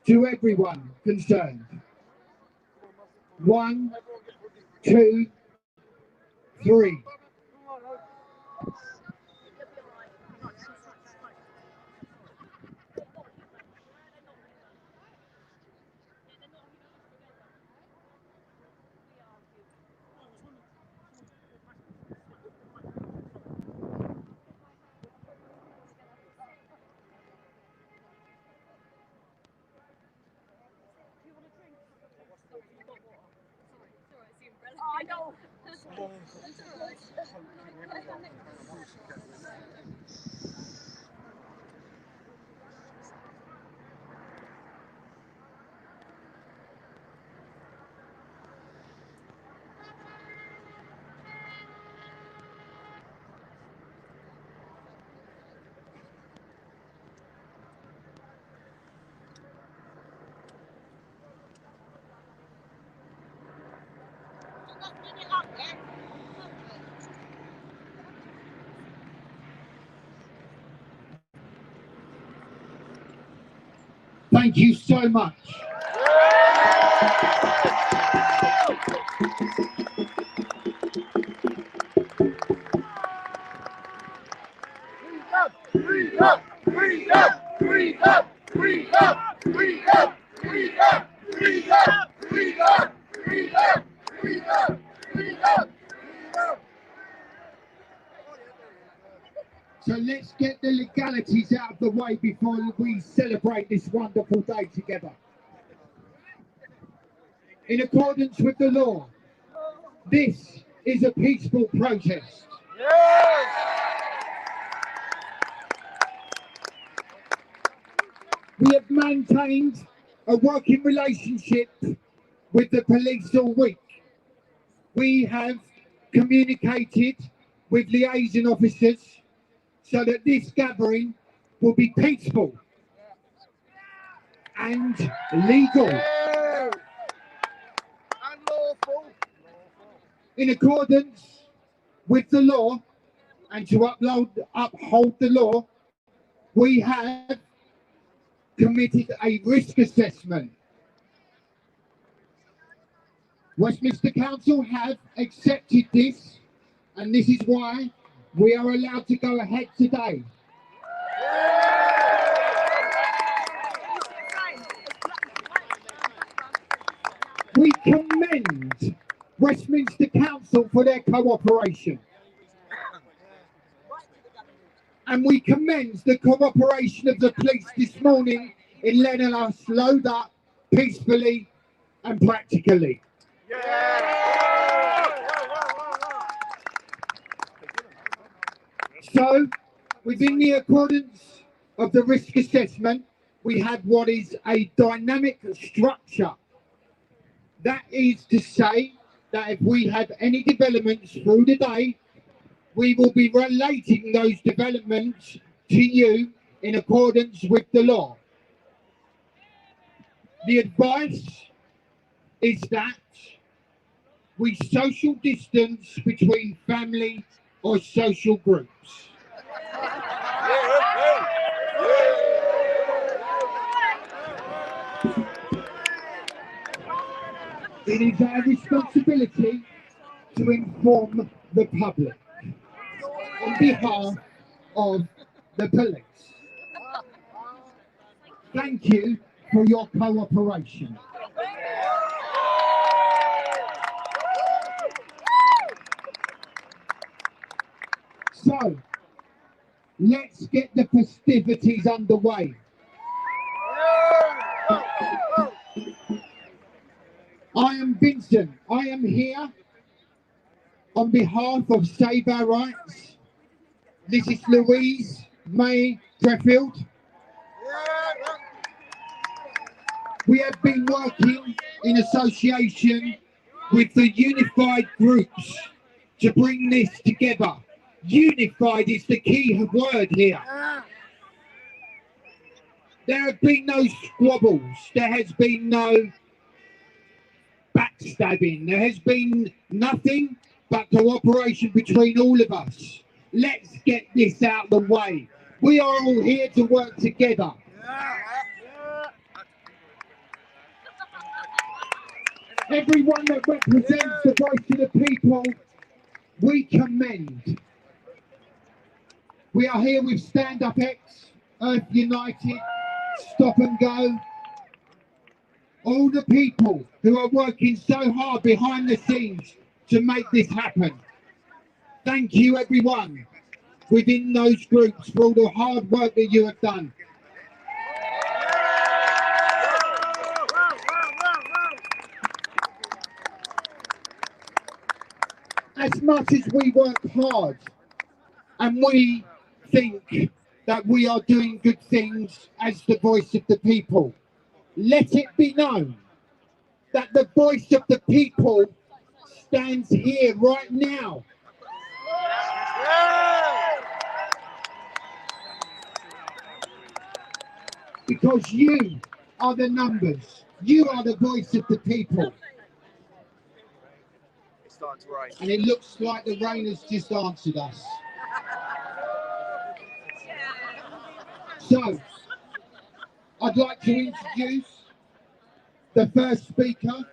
to everyone concerned. 1, 2, 3. Thank you so much. So let's get the legalities out of the way before we celebrate this wonderful day together. In accordance with the law, this is a peaceful protest. Yes! We have maintained a working relationship with the police all week. We have communicated with liaison officers so that this gathering will be peaceful and legal. And lawful. In accordance with the law and to uphold the law, we have committed a risk assessment. Westminster Council have accepted this, and this is why we are allowed to go ahead today. We commend Westminster Council for their cooperation. And we commend the cooperation of the police this morning in letting us load up peacefully and practically. So, within the accordance of the risk assessment, we have what is a dynamic structure. That is to say that if we have any developments through the day, we will be relating those developments to you in accordance with the law. The advice is that we social distance between family or social groups. It is our responsibility to inform the public on behalf of the police. Thank you for your cooperation. So, let's get the festivities underway. I am Vincent. I am here on behalf of Save Our Rights. This is Louise May Treffield. We have been working in association with the unified groups to bring this together. Unified is the key word here. There have been no squabbles. There has been no backstabbing. There has been nothing but cooperation between all of us. Let's get this out of the way. We are all here to work together. Everyone that represents the voice of the people, we commend. We are here with Stand Up X, Earth United, Stop and Go. All the people who are working so hard behind the scenes to make this happen. Thank you, everyone within those groups, for all the hard work that you have done. As much as we work hard and we think that we are doing good things as the voice of the people, let it be known that the voice of the people stands here right now. Because you are the numbers. You are the voice of the people. And it looks like the rain has just answered us. So, I'd like to introduce the first speaker,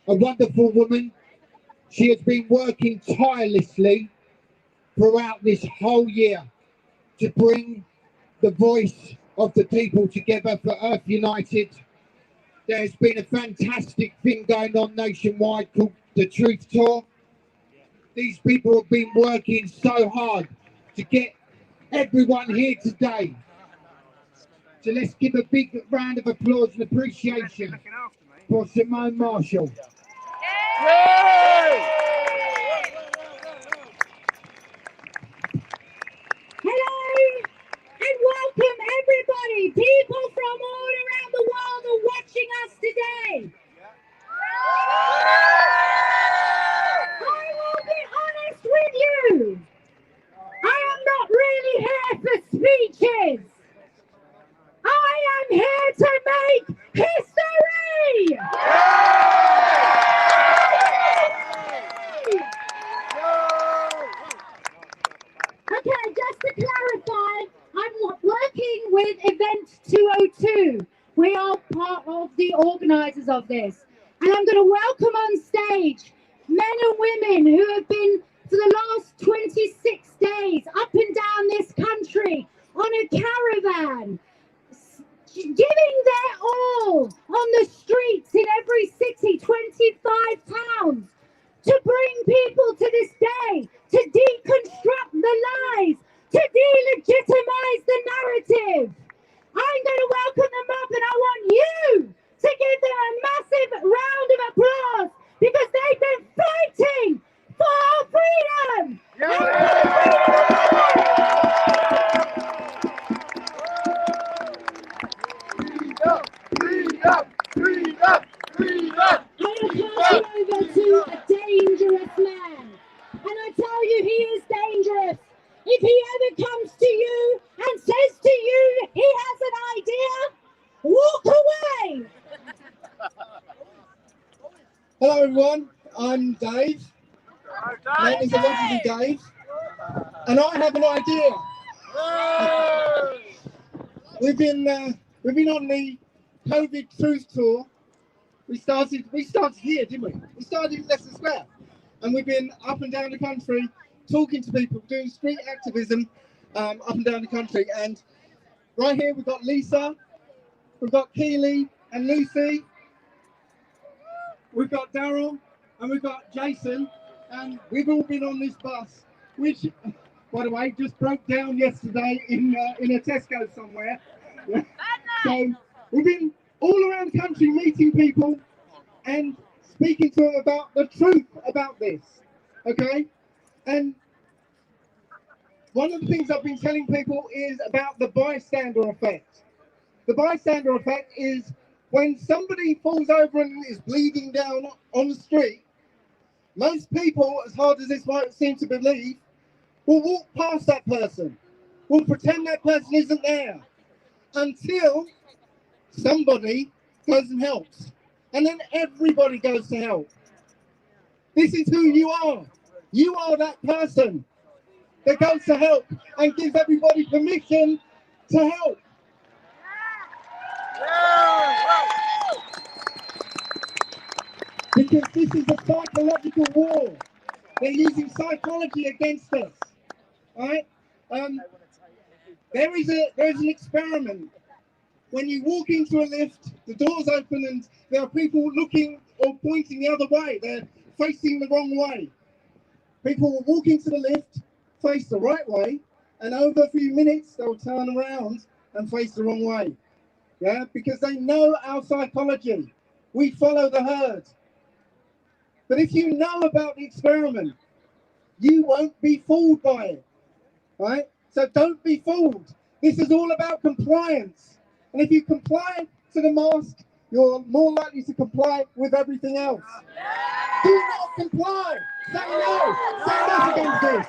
a wonderful woman. She has been working tirelessly throughout this whole year to bring the voice of the people together for Earth United. There's been a fantastic thing going on nationwide called the Truth Tour. These people have been working so hard to get everyone here today. So let's give a big round of applause and appreciation for Simone Marshall. Hello and welcome everybody. People from all around the world are watching us today. I will be honest with you. I am not really here for speeches. I am here to make history. Okay, just to clarify, I'm working with Event 202. We are part of the organisers of this. And I'm going to welcome on stage men and women who have been, for the last 26 days, up and down this country on a caravan, giving their all on the streets in every city, 25 towns, to bring people to this day, to deconstruct the lies, to delegitimize the narrative. I'm going to welcome them up, and I want you to give them a massive round of applause because they've been fighting for our freedom. I am passing over to a dangerous man. And I tell you, he is dangerous. If he ever comes to you and says to you he has an idea, walk away. Hello everyone, I'm Dave. My name is allegedly Dave. And I have an idea. We've been on the COVID Truth Tour. We started here, didn't we? We started in Leicester Square. And we've been up and down the country talking to people, doing street activism up and down the country. And right here we've got Lisa, we've got Keely and Lucy, we've got Daryl, and we've got Jason. And we've all been on this bus, which, by the way, just broke down yesterday in a Tesco somewhere. So we've been all around the country meeting people and speaking to them about the truth about this, okay? And one of the things I've been telling people is about the bystander effect. The bystander effect is when somebody falls over and is bleeding down on the street, most people, as hard as this might seem to believe, will walk past that person, will pretend that person isn't there until somebody goes and helps. And then everybody goes to help. This is who you are. You are that person that goes to help and gives everybody permission to help. because this is a psychological war. They're using psychology against us. All right? There is an experiment. When you walk into a lift, the doors open and there are people looking or pointing the other way. They're facing the wrong way. People will walk into the lift, face the right way, and over a few minutes they'll turn around and face the wrong way. Yeah, because they know our psychology. We follow the herd. But if you know about the experiment, you won't be fooled by it. Right? So don't be fooled. This is all about compliance. And if you comply to the mask, you're more likely to comply with everything else. Do not comply. Say no. Say no against this.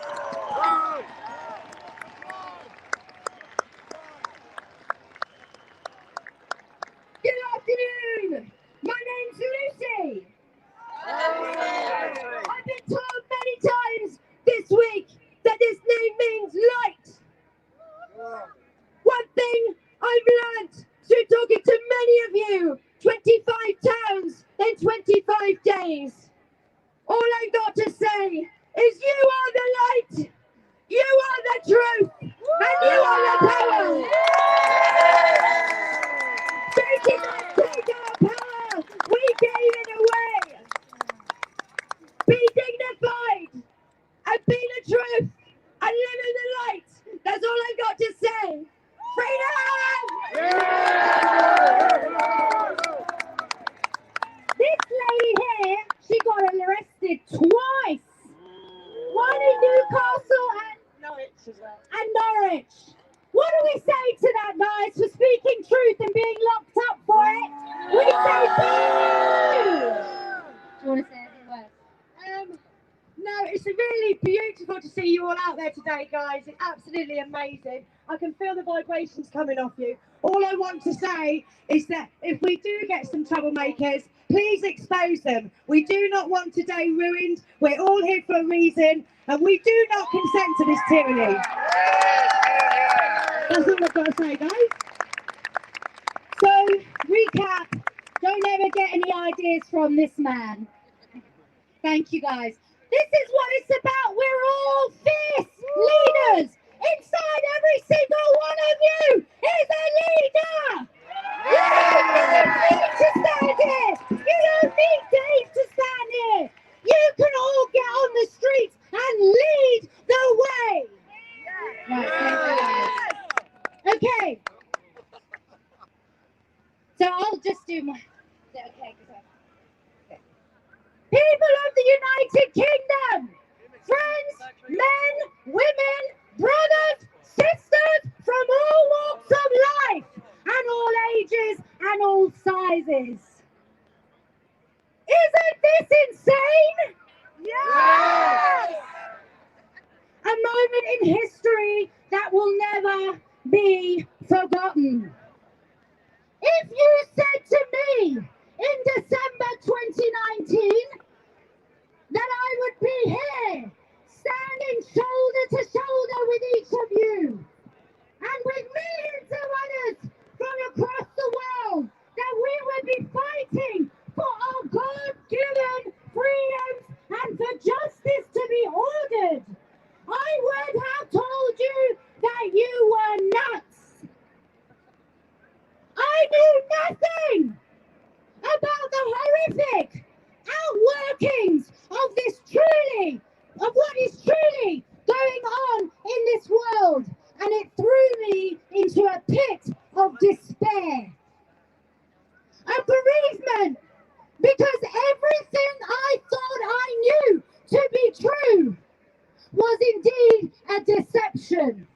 Good afternoon. My name's Lucy. I've been told many times this week that this name means light. One thing I've learnt through talking to many of you, 25 towns in 25 days. All I've got to say is you are the light, you are the truth, and you are the power. They did not take our power, we gave it away. Be dignified and be the truth and live in the light. That's all I've got to say. Freedom! This lady here, she got arrested twice. One in Newcastle and Norwich. What do we say to that, guys, for speaking truth and being locked up for it? We say boo! Do you want to say anything worse? No, it's really beautiful to see you all out there today, guys. It's absolutely amazing. I can feel the vibrations coming off you. All I want to say is that if we do get some troublemakers, please expose them. We do not want today ruined. We're all here for a reason, and we do not consent to this tyranny. That's all I've got to say, guys. So, recap. Don't ever get any ideas from this man. Thank you, guys. This is what it's about. We're all fierce leaders. Inside every single one of you is a leader. You don't need to stand here. You don't need Dave to stand here. You can all get on the streets and lead the way. Right, thank you, guys. Okay. So I'll just do my... Okay. People of the United Kingdom, friends, men, women, brothers, sisters from all walks of life and all ages and all sizes. Isn't this insane? Yes! A moment in history that will never be forgotten. If you said to me in December 2019 that I would be here, standing shoulder to shoulder with each of you, and with millions of others from across the world, that we would be fighting for our God-given freedoms and for justice to be ordered, I would have told you that you were nuts. I knew nothing about the horrific outworkings of this of what is truly going on in this world, and it threw me into a pit of despair, a bereavement, because everything I thought I knew to be true was indeed a deception.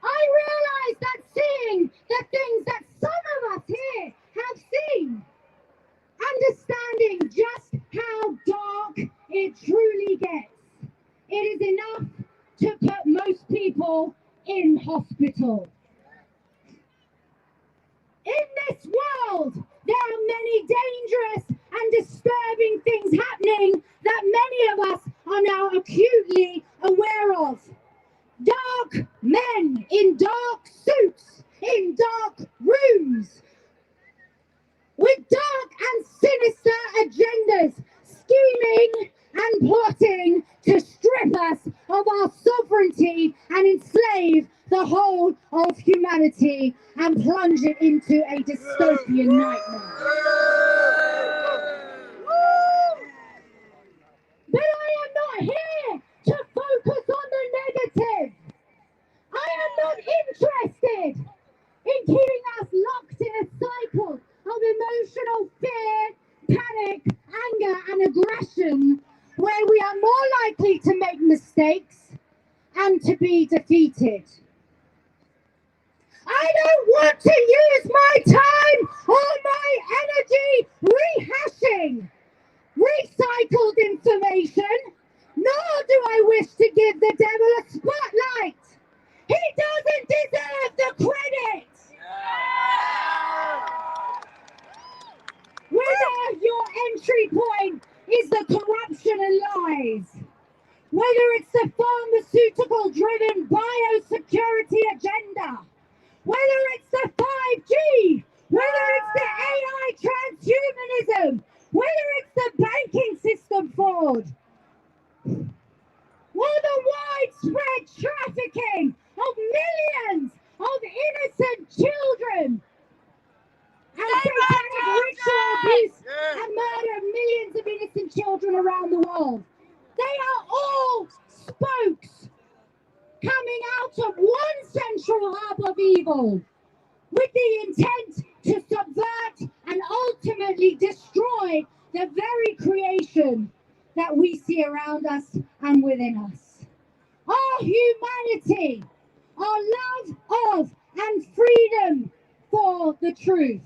I realized that seeing the things that some of us here have seen, understanding just how dark it truly gets, it is enough to put most people in hospital. In this world, there are many dangerous and disturbing things happening that many of us are now acutely aware of. Dark men in dark suits, in dark rooms, with dark and sinister agendas others scheming and plotting to strip us of our sovereignty and enslave the whole of humanity and plunge it into a dystopian nightmare. But I am not here to focus on the negative. I am not interested in keeping us locked in a cycle of emotional fear, panic, anger, and aggression, where we are more likely to make mistakes and to be defeated. I don't want to use my time or my energy rehashing recycled information, nor do I wish to give the devil a spotlight. He doesn't deserve the credit. Whether your entry point is the corruption and lies, whether it's the pharmaceutical-driven biosecurity agenda, whether it's the 5G, whether it's the AI transhumanism, whether it's the banking system fraud, or the widespread trafficking of millions of innocent children, and satanic ritual abuse and murder of millions of innocent children around the world. They are all spokes coming out of one central hub of evil with the intent to subvert and ultimately destroy the very creation that we see around us and within us. Our humanity, our love of and freedom for the truth.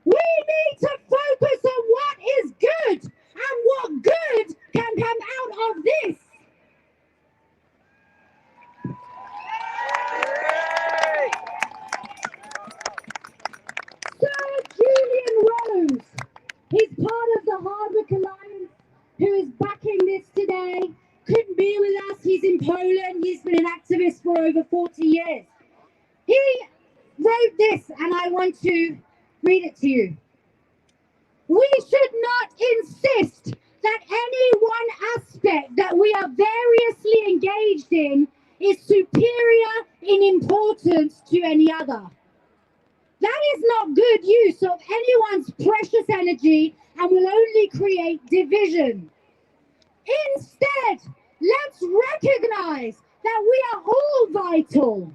We need to focus on what is good and what good can come out of this. Sir Julian Rose, he's part of the Hardwick Alliance, who is backing this today. Couldn't be with us. He's in Poland. He's been an activist for over 40 years. He wrote this, and I want to read it to you. We should not insist that any one aspect that we are variously engaged in is superior in importance to any other. That is not good use of anyone's precious energy and will only create division. Instead, let's recognize that we are all vital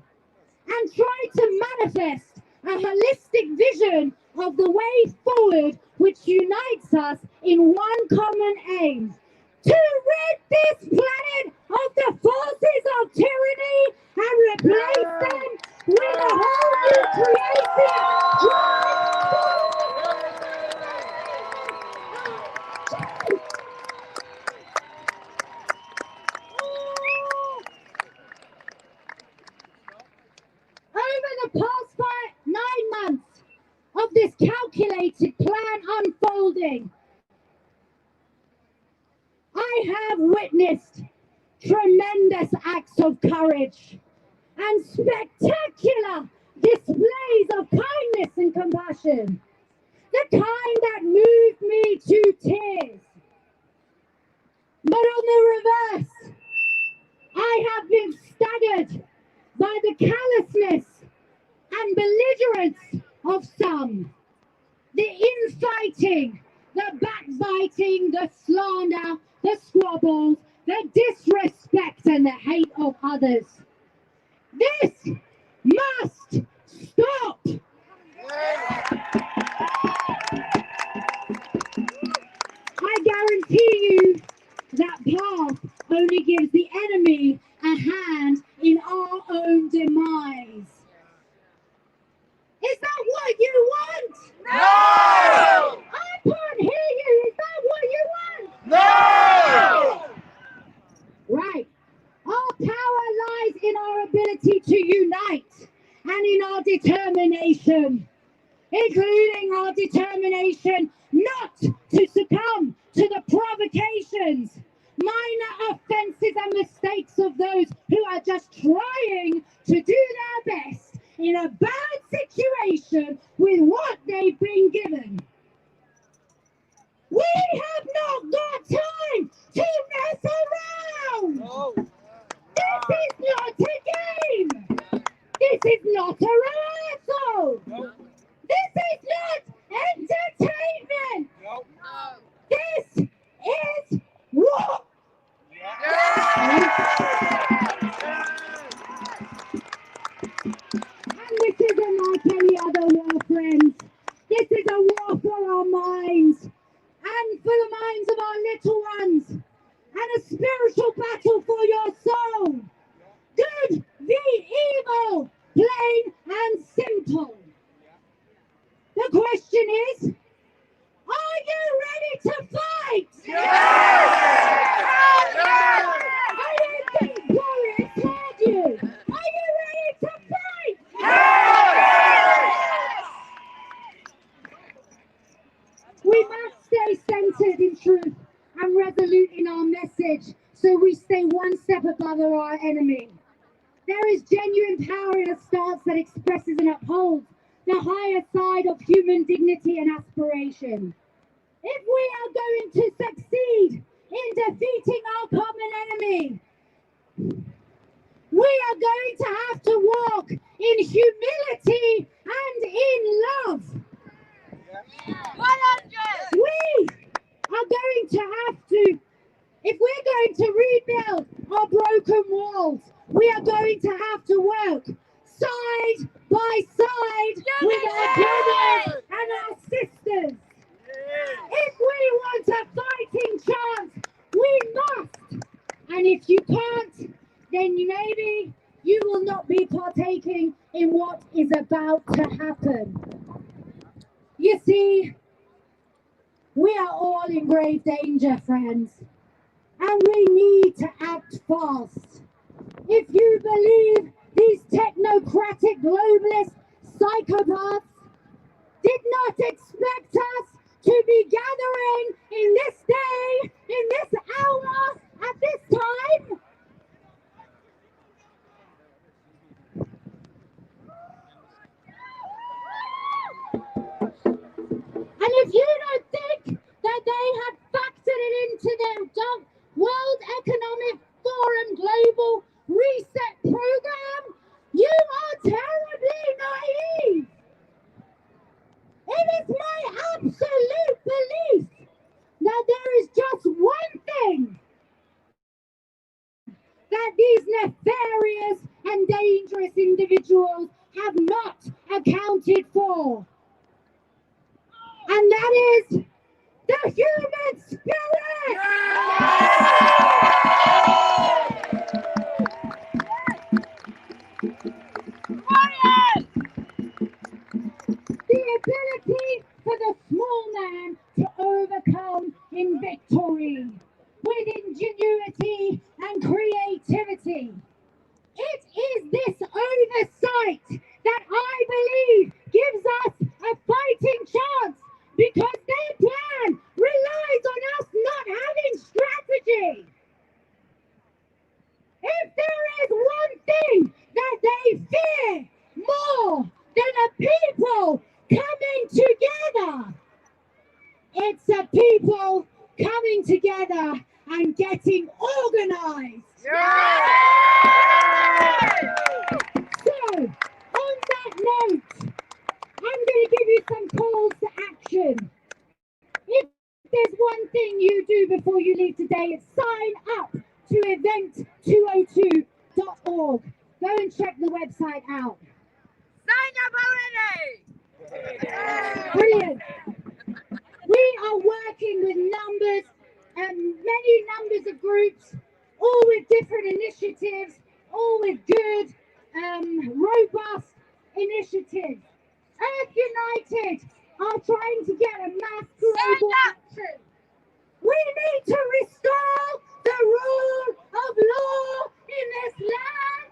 and try to manifest a holistic vision of the way forward which unites us in one common aim: to rid this planet of the forces of tyranny and replace them with a whole new creative Over the past 9 months of this calculated plan unfolding, I have witnessed tremendous acts of courage and spectacular displays of kindness and compassion, the kind that moved me to tears. But on the reverse, I have been staggered by the callousness and belligerence of some, the infighting, the backbiting, the slander, the squabbles, the disrespect and the hate of others. This must stop. I guarantee you that path only gives the enemy a hand in our own demise. Is that what you want? No! I can't hear you. Is that what you want? No! Right. Our power lies in our ability to unite and in our determination, including our determination not to succumb to the provocations, minor offences and mistakes of those who are just trying to do their best in a bad situation with what they've been given. We is, are you ready to fight? I don't think Boris heard you. Are you ready to fight? We must stay centered in truth and resolute in our message so we stay one step above our enemy. There is genuine power in a stance that expresses and upholds the higher side of human dignity and aspiration. If we are going to succeed in defeating our common enemy, we are going to have to walk in humility and in love. 100! We are going to have to, if we're going to rebuild our broken walls, we are going to have to work side by side with our brothers and our sisters. If we want a fighting chance, we must. And if you can't, then maybe you will not be partaking in what is about to happen. You see, we are all in grave danger, friends, and we need to act fast. If you believe these technocratic globalist psychopaths did not expect us to be gathering in this day, in this hour, at this time, and if you don't think that they have factored it into their World Economic Forum Global Reset Program, you are terribly naive. It is my absolute belief that there is just one thing that these nefarious and dangerous individuals have not accounted for. And that is the human spirit! The ability for the small man to overcome in victory with ingenuity and creativity. It is this oversight that I believe gives us a fighting chance, because their plan relies on us not having strategy. If there is one thing that they fear more than a people coming together, it's a people coming together and getting organized. So, on that note, I'm going to give you some calls to action. If there's one thing you do before you leave today, it's sign up to event202.org. Go and check the website out. Sign up already! Brilliant. We are working with numbers and many numbers of groups, all with different initiatives, all with good, robust initiatives. Earth United are trying to get a mass global action. We need to restore the rule of law in this land.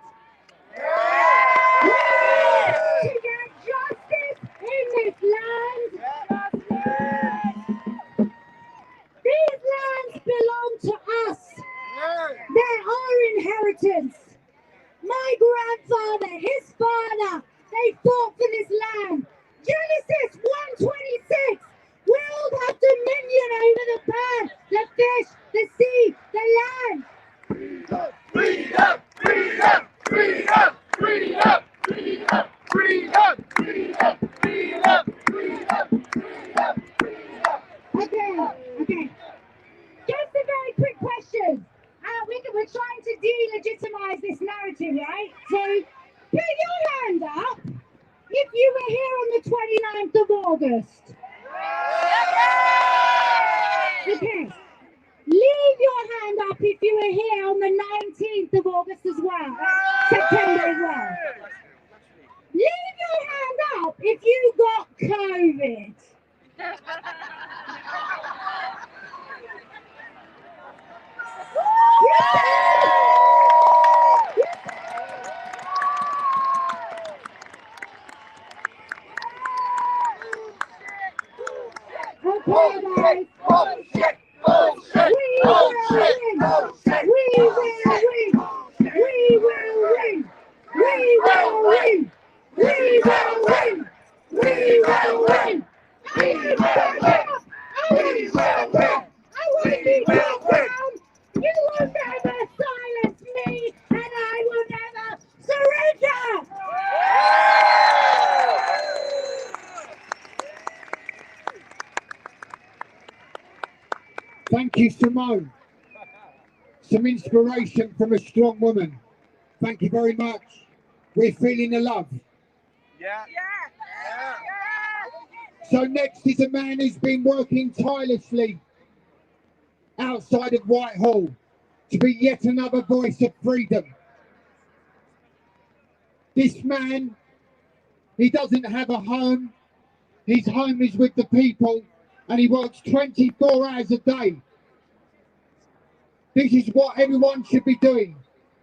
We need to get justice in this land. These lands belong to us. They're our inheritance. My grandfather, his father, they fought for this land. Genesis 1:26. We'll have dominion over the bird, the fish, the sea, the land. Freedom! Freedom! Freedom! Freedom! Freedom! Freedom! Freedom! Freedom! Freedom! Freedom! Okay. Just a very quick question. We're trying to delegitimize this narrative, right? So, put your hand up if you were here on the 29th of August. Okay. Leave your hand up if you were here on the 19th of August as well. September as well. Leave your hand up if you got COVID. Okay, guys. Bullshit! Bullshit! We will win. Bullshit! We will win. We will win. We will win. We will win. We will win. I am back up. We will win! I won't be knocked down. You will never silence me, and I will never surrender. Thank you, Simone. Some inspiration from a strong woman. Thank you very much. We're feeling the love. Yeah. So next is a man who's been working tirelessly outside of Whitehall to be yet another voice of freedom. This man, he doesn't have a home. His home is with the people, and he works 24 hours a day. This is what everyone should be doing,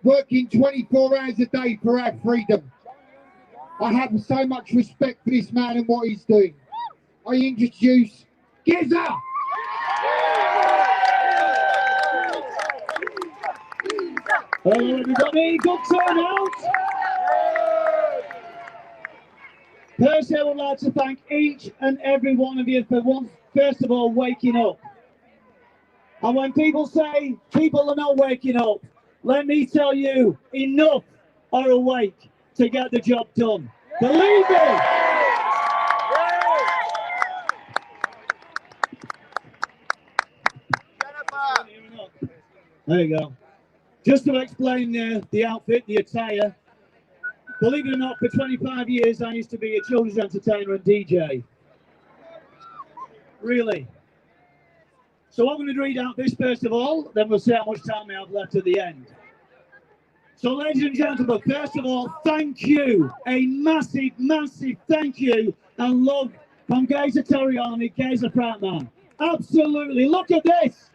working 24 hours a day for our freedom. I have so much respect for this man and what he's doing. I introduce Gizza! Hello everybody, good turnout. First, I would like to thank each and every one of you for first of all waking up. And when people say people are not waking up, let me tell you, enough are awake to get the job done. Believe me. There you go. Just to explain the outfit, the attire. Believe it or not, for 25 years I used to be a children's entertainer and DJ. Really. So I'm going to read out this first of all, then we'll see how much time I have left at the end. So ladies and gentlemen, first of all, thank you. A massive, massive thank you and love from Geza Toriani, Geza Prattman. Absolutely. Look at this.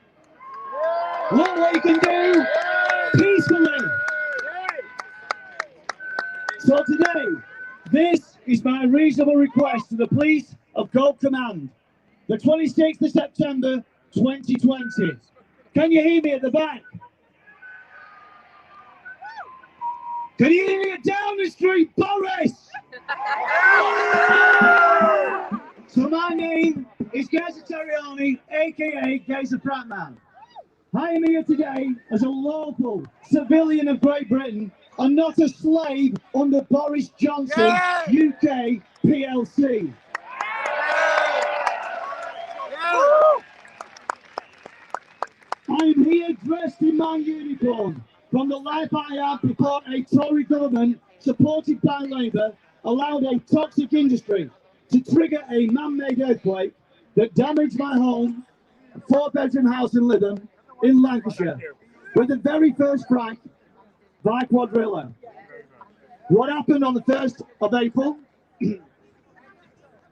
Look what you can do peacefully. So today, this is my reasonable request to the police of Gold Command. The 26th of September 2020. Can you hear me at the back? Can you hear me down the street, Boris? So my name is Geza Toriani, aka Geza Prattman. I am here today as a local civilian of Great Britain and not a slave under Boris Johnson, UK PLC. I am here dressed in my uniform from the life I have before a Tory government supported by Labour allowed a toxic industry to trigger a man-made earthquake that damaged my home, a 4-bedroom house in Lytham in Lancashire, with the very first strike by Quadrilla. What happened on the 1st of April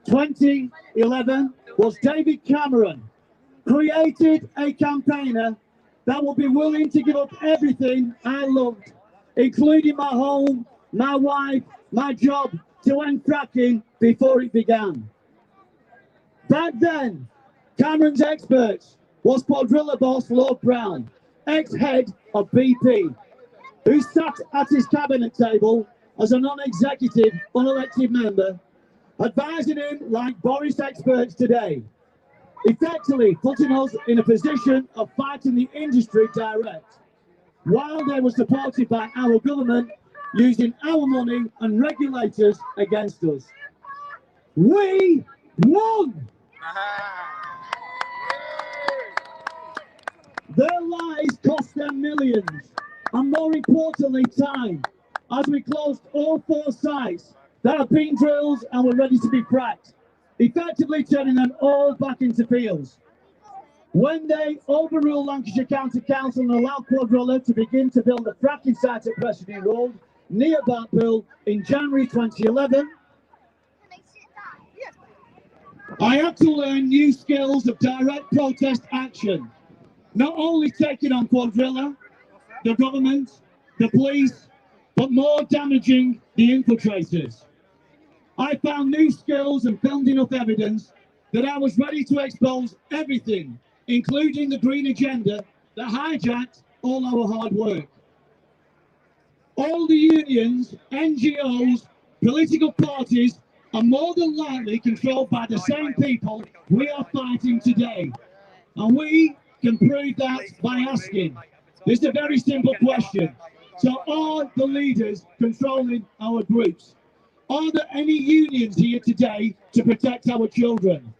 2011 was David Cameron created a campaigner that would be willing to give up everything I loved, including my home, my wife, my job, to end fracking before it began. Back then, Cameron's experts was Quadrilla boss Lord Brown, ex-head of BP, who sat at his cabinet table as a non-executive, unelected member, advising him like Boris experts today, effectively putting us in a position of fighting the industry direct, while they were supported by our government using our money and regulators against us. We won! Their lies cost them millions, and more importantly, time, as we closed all 4 sites that have been drilled and were ready to be fracked, effectively turning them all back into fields. When they overruled Lancashire County Council and allowed Quadrilla to begin to build a fracking site at Preston Road near Barkville in January 2011, I had to learn new skills of direct protest action, not only taking on Quadrilla, the government, the police, but more damaging the infiltrators. I found new skills and filmed enough evidence that I was ready to expose everything, including the green agenda that hijacked all our hard work. All the unions, NGOs, political parties are more than likely controlled by the same people we are fighting today. And we can prove that by asking. This is a very simple question. So are the leaders controlling our groups? Are there any unions here today to protect our children?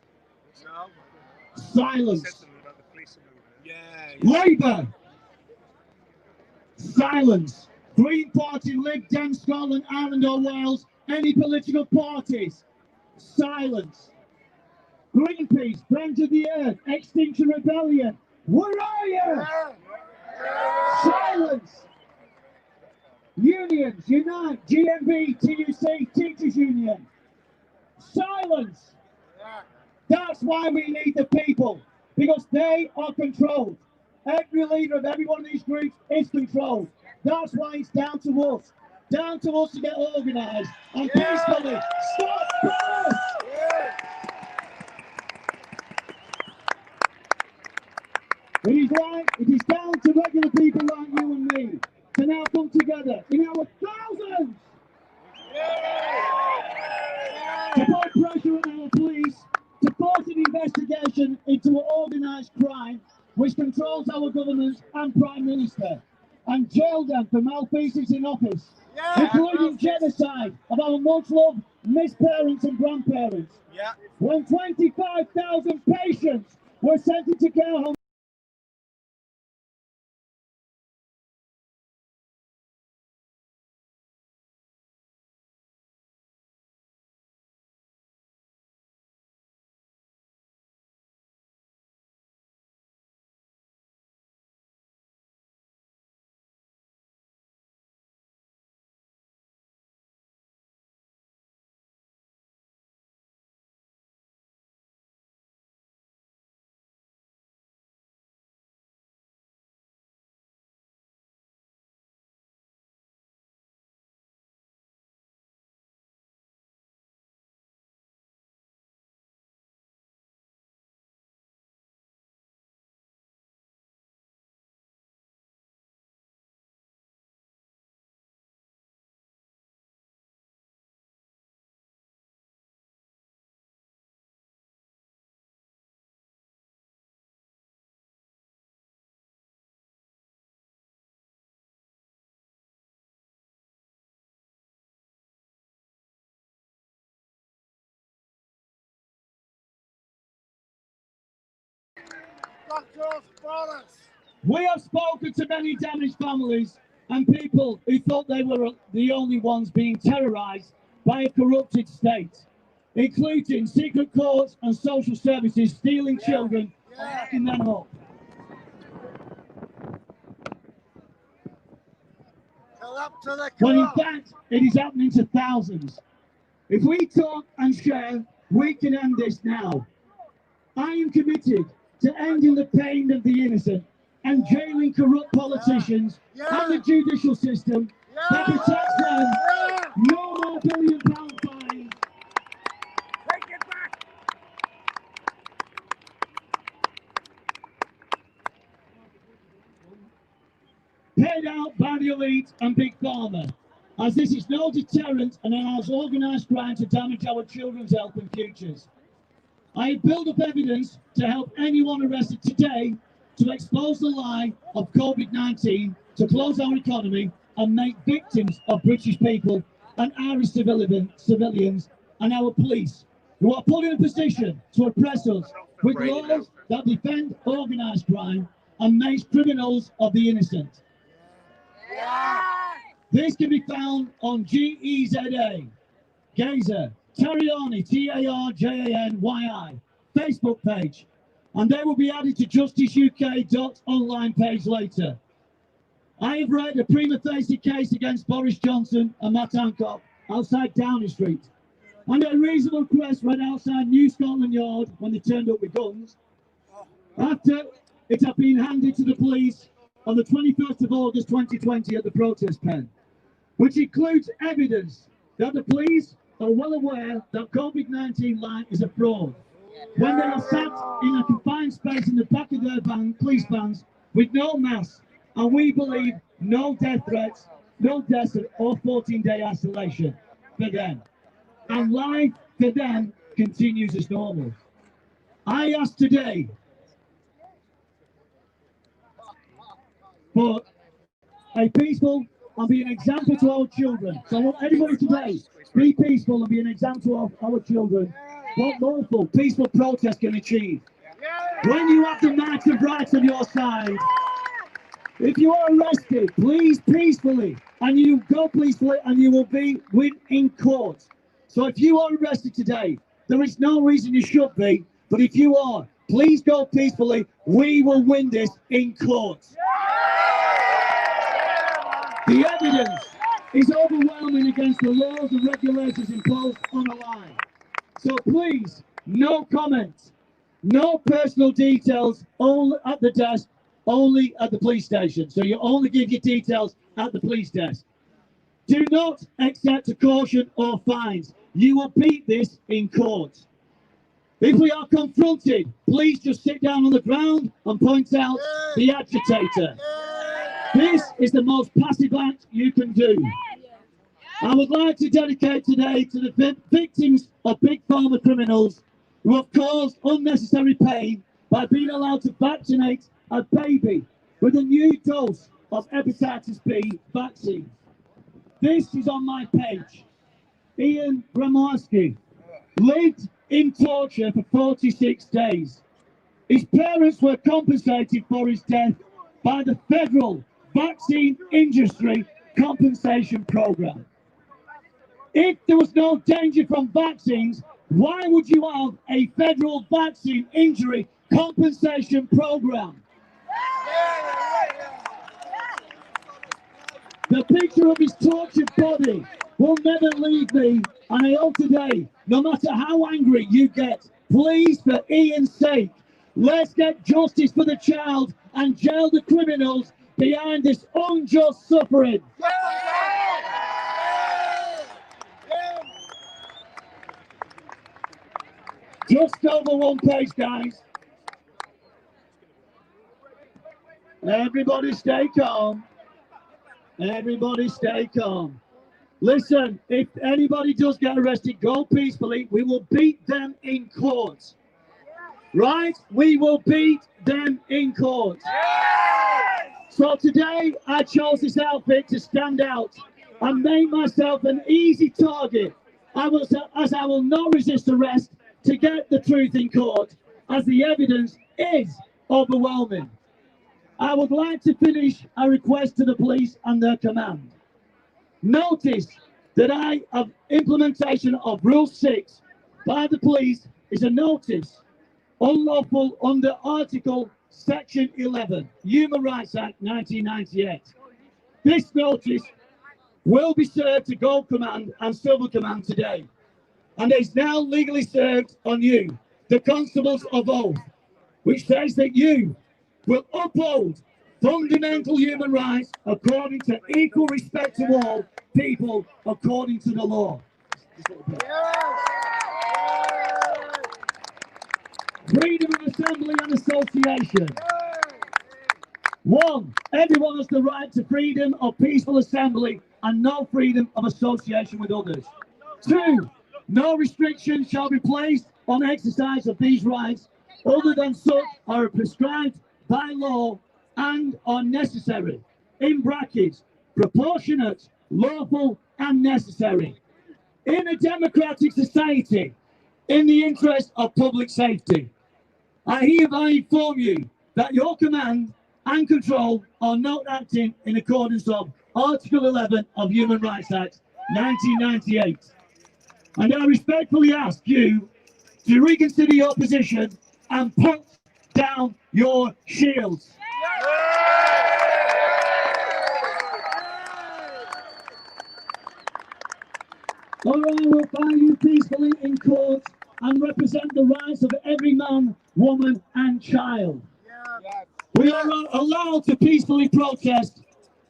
Silence. Labour. Silence. Green Party, Lib Dem, Scotland, Ireland or Wales, any political parties? Silence. Greenpeace, Friends of the Earth, Extinction Rebellion, where are you? Silence. Unions, Unite, GMB, TUC, Teachers Union. Silence. That's why we need the people, because they are controlled. Every leader of every one of these groups is controlled. That's why it's down to us to get organised and peacefully stop us. It is down to regular people like you and me to now come together in our thousands to put pressure on our police to force an investigation into organised crime which controls our government and Prime Minister, and jail them for malfeasance in office, including genocide of our much-loved missed parents and grandparents. When 25,000 patients were sent into care homes. We have spoken to many damaged families and people who thought they were the only ones being terrorised by a corrupted state, including secret courts and social services stealing children and locking them up. When in fact, it is happening to thousands. If we talk and share, we can end this now. I am committed to ending the pain of the innocent and jailing corrupt politicians and the judicial system that protects them. No more billion-pound fines. Take it back. Paid out by the elite and big pharma, as this is no deterrent and allows organised crime to damage our children's health and futures. I have built up evidence to help anyone arrested today to expose the lie of COVID-19, to close our economy and make victims of British people and Irish civilians and our police, who are put in a position to oppress us with laws that defend organised crime and make criminals of the innocent. This can be found on GEZA, Gazer, Tariani, TARJANYI, Facebook page, and they will be added to justiceuk.online page later. I have read a prima facie case against Boris Johnson and Matt Hancock outside Downing Street. and a reasonable request read outside New Scotland Yard when they turned up with guns, after it had been handed to the police on the 21st of August 2020 at the protest pen, which includes evidence that the police are well aware that COVID-19 line is a fraud when they are sat in a confined space in the back of their police vans with no masks, and we believe no death threats, no deaths or 14-day isolation for them. And life for them continues as normal. I ask today for a peaceful and be an example to our children. So I want everybody today, be peaceful and be an example to our children what lawful, peaceful protest can achieve. When you have the March of Rights on your side, if you are arrested, please peacefully, and you go peacefully, and you will be in court. So if you are arrested today, there is no reason you should be, but if you are, please go peacefully. We will win this in court. The evidence is overwhelming against the laws and regulations imposed on a line. So please, no comments, no personal details, only at the desk, only at the police station. So you only give your details at the police desk. Do not accept a caution or fines. You will beat this in court. If we are confronted, please just sit down on the ground and point out the agitator. This is the most passive act you can do. I would like to dedicate today to the victims of big pharma criminals who have caused unnecessary pain by being allowed to vaccinate a baby with a new dose of hepatitis B vaccine. This is on my page. Ian Gramarski lived in torture for 46 days. His parents were compensated for his death by the federal vaccine industry compensation program. If there was no danger from vaccines, why would you have a federal vaccine injury compensation program? The picture of his tortured body will never leave me, and I hope today, no matter how angry you get, please, for Ian's sake, let's get justice for the child and jail the criminals behind this unjust suffering. Just over one page, guys. Everybody stay calm. Everybody stay calm. Listen, if anybody does get arrested, go peacefully. We will beat them in court. Right? We will beat them in court. So today, I chose this outfit to stand out and make myself an easy target. As I will not resist arrest to get the truth in court, as the evidence is overwhelming. I would like to finish a request to the police and their command. Notice that I have implementation of Rule 6 by the police is a notice unlawful under Article Section 11, Human Rights Act 1998. This notice will be served to Gold Command and Silver Command today, and is now legally served on you, the Constables of Oath, which says that you will uphold fundamental human rights according to equal respect to all people according to the law. Freedom of assembly and association. 1. Everyone has the right to freedom of peaceful assembly and no freedom of association with others. 2. No restrictions shall be placed on exercise of these rights other than such are prescribed by law and are necessary, in brackets, proportionate, lawful and necessary, in a democratic society, in the interest of public safety. I hereby inform you that your command and control are not acting in accordance of Article 11 of Human Rights Act 1998. And I respectfully ask you to reconsider your position and put down your shields. or I will find you peacefully in court and represent the rights of every man, woman and child. We are allowed to peacefully protest,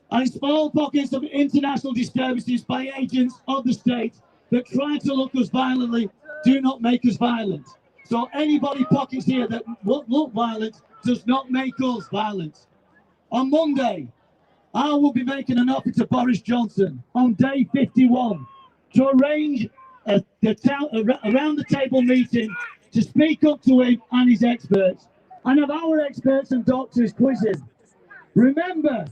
and small pockets of international disturbances by agents of the state that try to look us violently do not make us violent. So anybody pockets here that look violent does not make us violent. On Monday, I will be making an offer to Boris Johnson on day 51 to arrange a around the table meeting to speak up to him and his experts, and have our experts and doctors quiz him. Remember,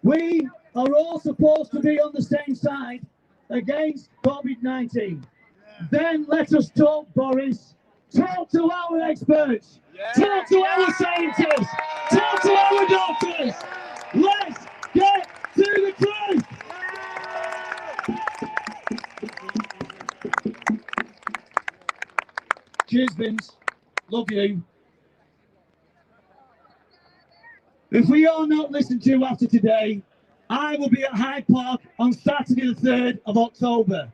we are all supposed to be on the same side against COVID-19. Then let us talk, Boris. Talk to our experts. Talk to our scientists. Talk to our doctors. Let's get to the truth. Cheers, Vince. Love you. If we are not listened to after today, I will be at Hyde Park on Saturday the 3rd of October.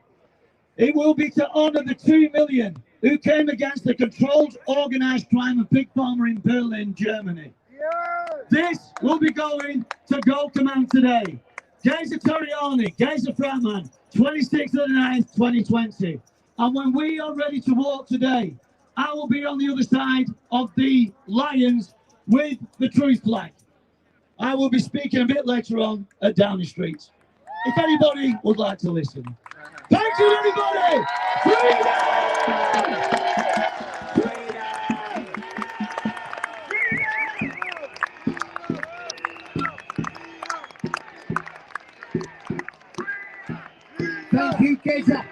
It will be to honour the 2 million who came against the controlled organised crime of Pig Farmer in Berlin, Germany. This will be going to Go Command today. Geza Toriani, Geza Fratman, 26th of the 9th, 2020. And when we are ready to walk today, I will be on the other side of the lions with the truth flag. I will be speaking a bit later on at Downing Street. If anybody would like to listen. Thank you, everybody! Freedom! Thank you, Geza.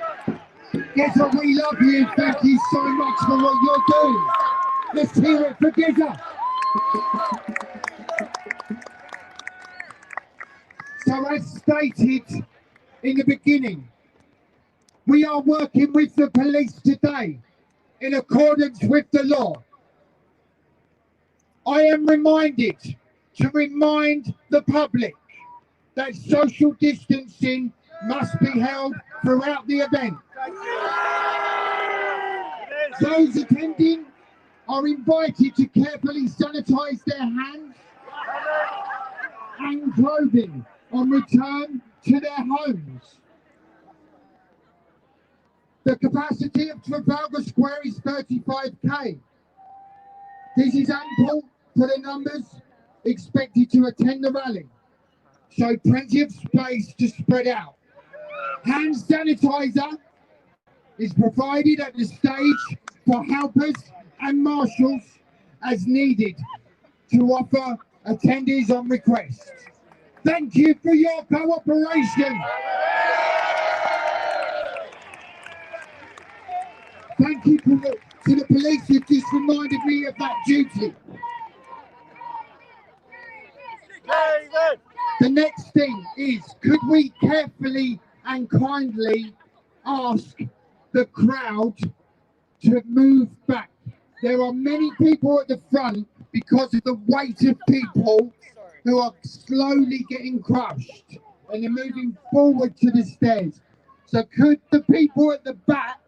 Geza, we love you. Thank you so much for what you're doing. Let's hear it for Geza. So as stated in the beginning, we are working with the police today in accordance with the law. I am reminded to remind the public that social distancing must be held throughout the event. Those attending are invited to carefully sanitize their hands and clothing on return to their homes. The capacity of Trafalgar Square is 35k. This is ample for the numbers expected to attend the rally, so plenty of space to spread out. Hand sanitizer is provided at the stage for helpers and marshals as needed to offer attendees on request. Thank you for your cooperation. Thank you to the police who just reminded me of that duty. The next thing is, could we carefully and kindly ask the crowd to move back? There are many people at the front because of the weight of people who are slowly getting crushed and they're moving forward to the stairs. So could the people at the back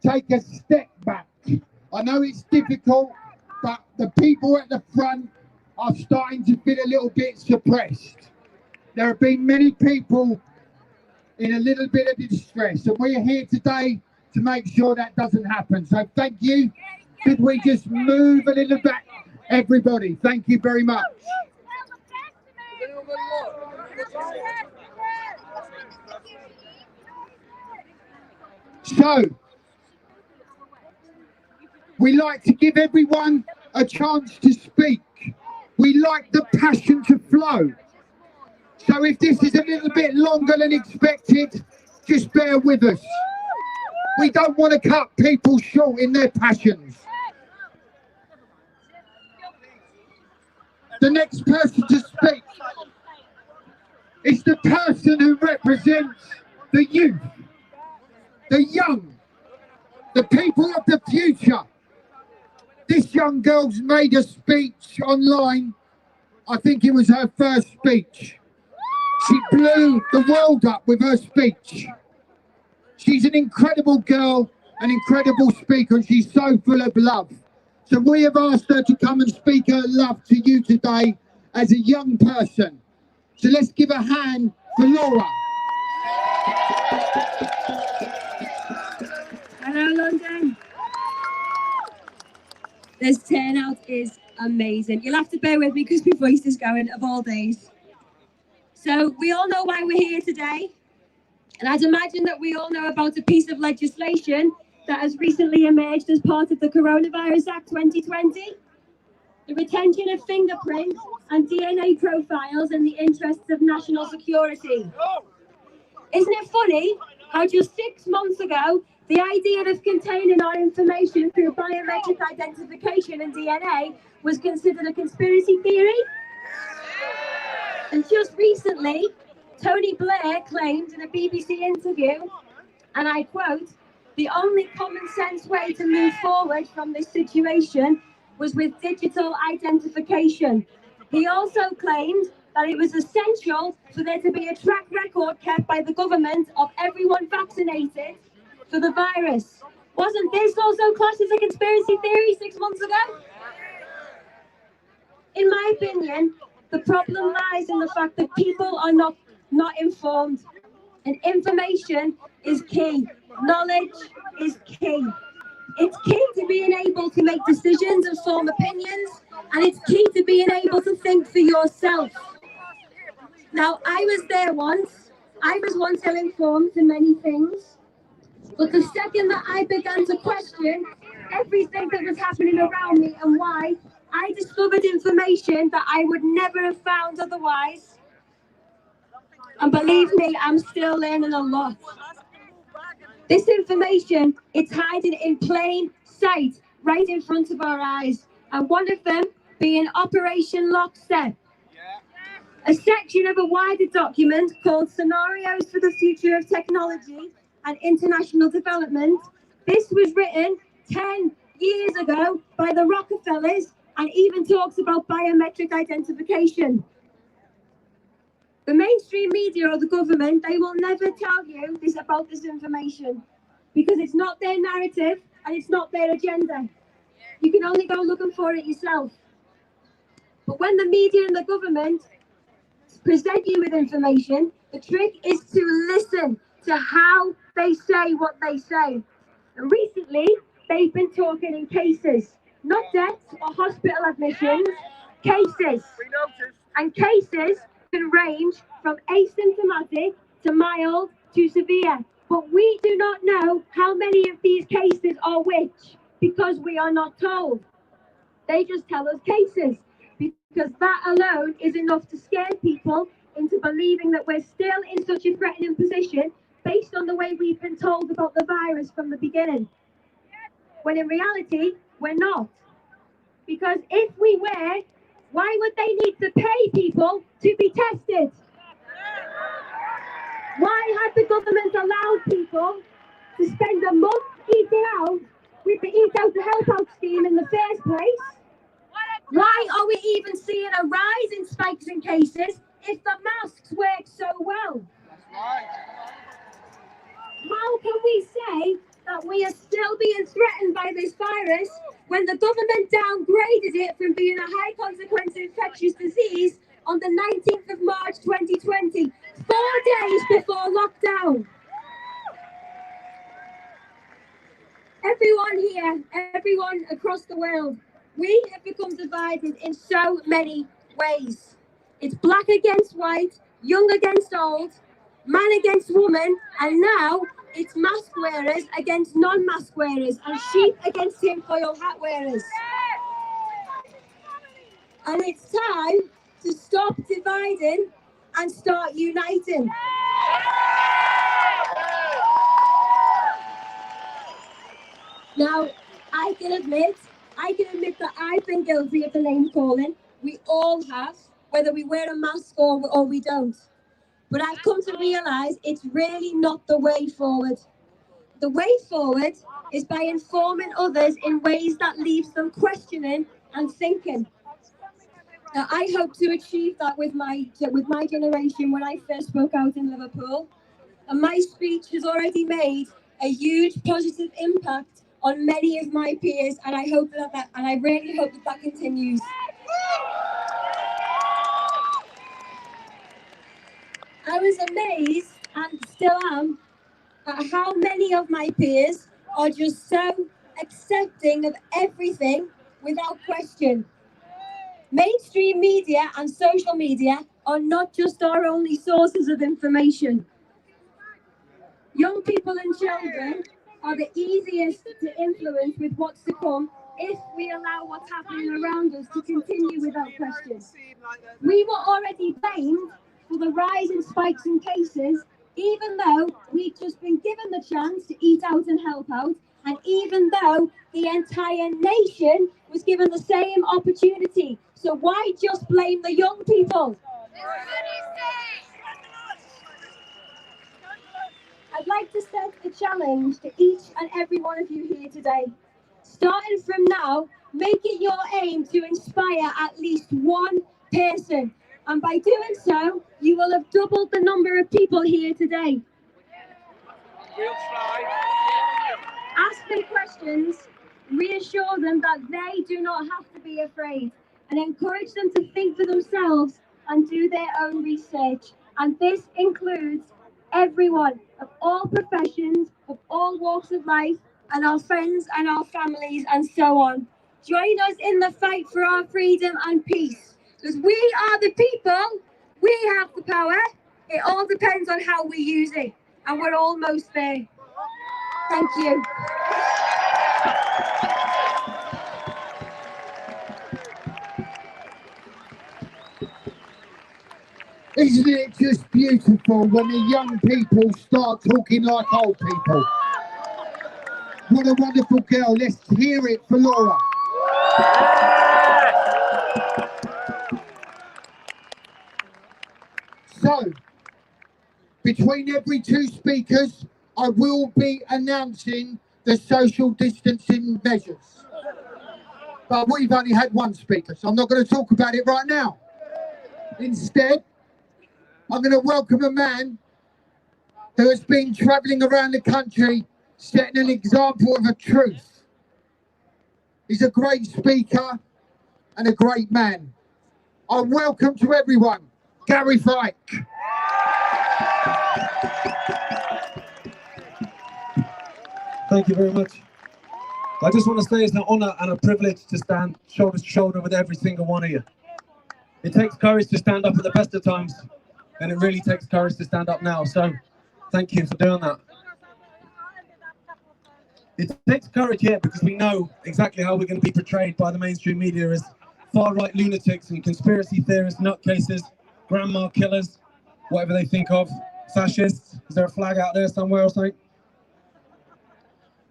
take a step back? I know it's difficult, but the people at the front are starting to feel a little bit suppressed. There have been many people in a little bit of distress, and we are here today to make sure that doesn't happen. So thank you. Could we just move a little back, everybody? Thank you very much. So, we like to give everyone a chance to speak. We like the passion to flow. So if this is a little bit longer than expected, just bear with us. We don't want to cut people short in their passions. The next person to speak is the person who represents the youth, the young, the people of the future. This young girl's made a speech online. I think it was her first speech. She blew the world up with her speech. She's an incredible girl, an incredible speaker, and she's so full of love. So we have asked her to come and speak her love to you today as a young person. So let's give a hand for Laura. Hello, London. This turnout is amazing. You'll have to bear with me because my voice is going of all days. So we all know why we're here today. And I'd imagine that we all know about a piece of legislation that has recently emerged as part of the Coronavirus Act 2020. The retention of fingerprints and DNA profiles in the interests of national security. Isn't it funny how just 6 months ago, the idea of containing our information through biometric identification and DNA was considered a conspiracy theory? And just recently, Tony Blair claimed in a BBC interview, and I quote, "The only common sense way to move forward from this situation was with digital identification." He also claimed that it was essential for there to be a track record kept by the government of everyone vaccinated for the virus. Wasn't this also classed as a conspiracy theory 6 months ago? In my opinion, the problem lies in the fact that people are not informed, and information is key. Knowledge is key. It's key to being able to make decisions and form opinions, and it's key to being able to think for yourself. Now, I was there once. I was once ill-informed in many things, but the second that I began to question everything that was happening around me and why, I discovered information that I would never have found otherwise. And believe me, I'm still learning a lot. This information, it's hiding in plain sight, right in front of our eyes. And one of them being Operation Lockstep. A section of a wider document called Scenarios for the Future of Technology and International Development. This was written 10 years ago by the Rockefellers and even talks about biometric identification. The mainstream media or the government, they will never tell you about this information because it's not their narrative and it's not their agenda. You can only go looking for it yourself. But when the media and the government present you with information, the trick is to listen to how they say what they say. And recently, they've been talking in cases, not deaths or hospital admissions, cases. And cases can range from asymptomatic to mild to severe. But we do not know how many of these cases are which because we are not told. They just tell us cases because that alone is enough to scare people into believing that we're still in such a threatening position based on the way we've been told about the virus from the beginning. When in reality, we're not. Because if we were, why would they need to pay people to be tested? Why had the government allowed people to spend a month eating out with the Eat Out to Help Out scheme in the first place? Why are we even seeing a rise in spikes in cases if the masks work so well? How can we say that we are still being threatened by this virus when the government downgraded it from being a high consequence infectious disease on the 19th of March 2020, 4 days before lockdown? Everyone here, everyone across the world, we have become divided in so many ways. It's black against white, young against old, man against woman, and now it's mask wearers against non-mask wearers and sheep against tinfoil hat wearers. And it's time to stop dividing and start uniting. Now, I can admit that I've been guilty of the name calling. We all have, whether we wear a mask or we don't. But I've come to realise it's really not the way forward. The way forward is by informing others in ways that leaves them questioning and thinking. Now, I hope to achieve that with my generation when I first spoke out in Liverpool. and my speech has already made a huge positive impact on many of my peers, and I really hope that continues. I was amazed, and still am, at how many of my peers are just so accepting of everything without question. Mainstream media and social media are not just our only sources of information. Young people and children are the easiest to influence with what's to come if we allow what's happening around us to continue without question. We were already blamed for the rise in spikes in cases, even though we'd just been given the chance to eat out and help out, and even though the entire nation was given the same opportunity. So why just blame the young people? I'd like to set a challenge to each and every one of you here today. Starting from now, make it your aim to inspire at least one person. And by doing so, you will have doubled the number of people here today. Ask them questions, reassure them that they do not have to be afraid, and encourage them to think for themselves and do their own research. And this includes everyone of all professions, of all walks of life, and our friends and our families and so on. Join us in the fight for our freedom and peace. Because we are the people, we have the power. It all depends on how we use it. And we're almost there. Thank you. Isn't it just beautiful when the young people start talking like old people? What a wonderful girl. Let's hear it for Laura. So, between every two speakers, I will be announcing the social distancing measures. But we've only had one speaker, so I'm not going to talk about it right now. Instead, I'm going to welcome a man who has been travelling around the country setting an example of a truth. He's a great speaker and a great man. I welcome to everyone, Gary Fike. Thank you very much. I just want to say it's an honour and a privilege to stand shoulder to shoulder with every single one of you. It takes courage to stand up at the best of times, and it really takes courage to stand up now. So thank you for doing that. It takes courage here because we know exactly how we're going to be portrayed by the mainstream media as far-right lunatics and conspiracy theorists, nutcases, grandma killers, whatever they think of, fascists. Is there a flag out there somewhere or something?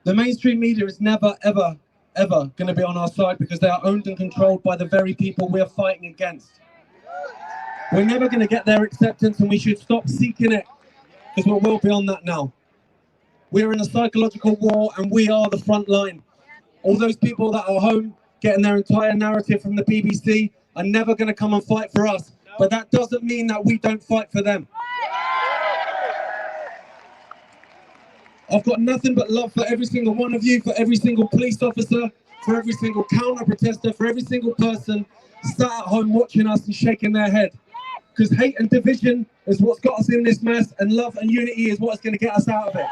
The mainstream media is never, ever, ever going to be on our side because they are owned and controlled by the very people we're fighting against. We're never going to get their acceptance, and we should stop seeking it because we're well beyond that now. We're in a psychological war, and we are the front line. All those people that are home getting their entire narrative from the BBC are never going to come and fight for us, but that doesn't mean that we don't fight for them. I've got nothing but love for every single one of you, for every single police officer, for every single counter-protester, for every single person sat at home watching us and shaking their head. Because hate and division is what's got us in this mess, and love and unity is what's going to get us out of it.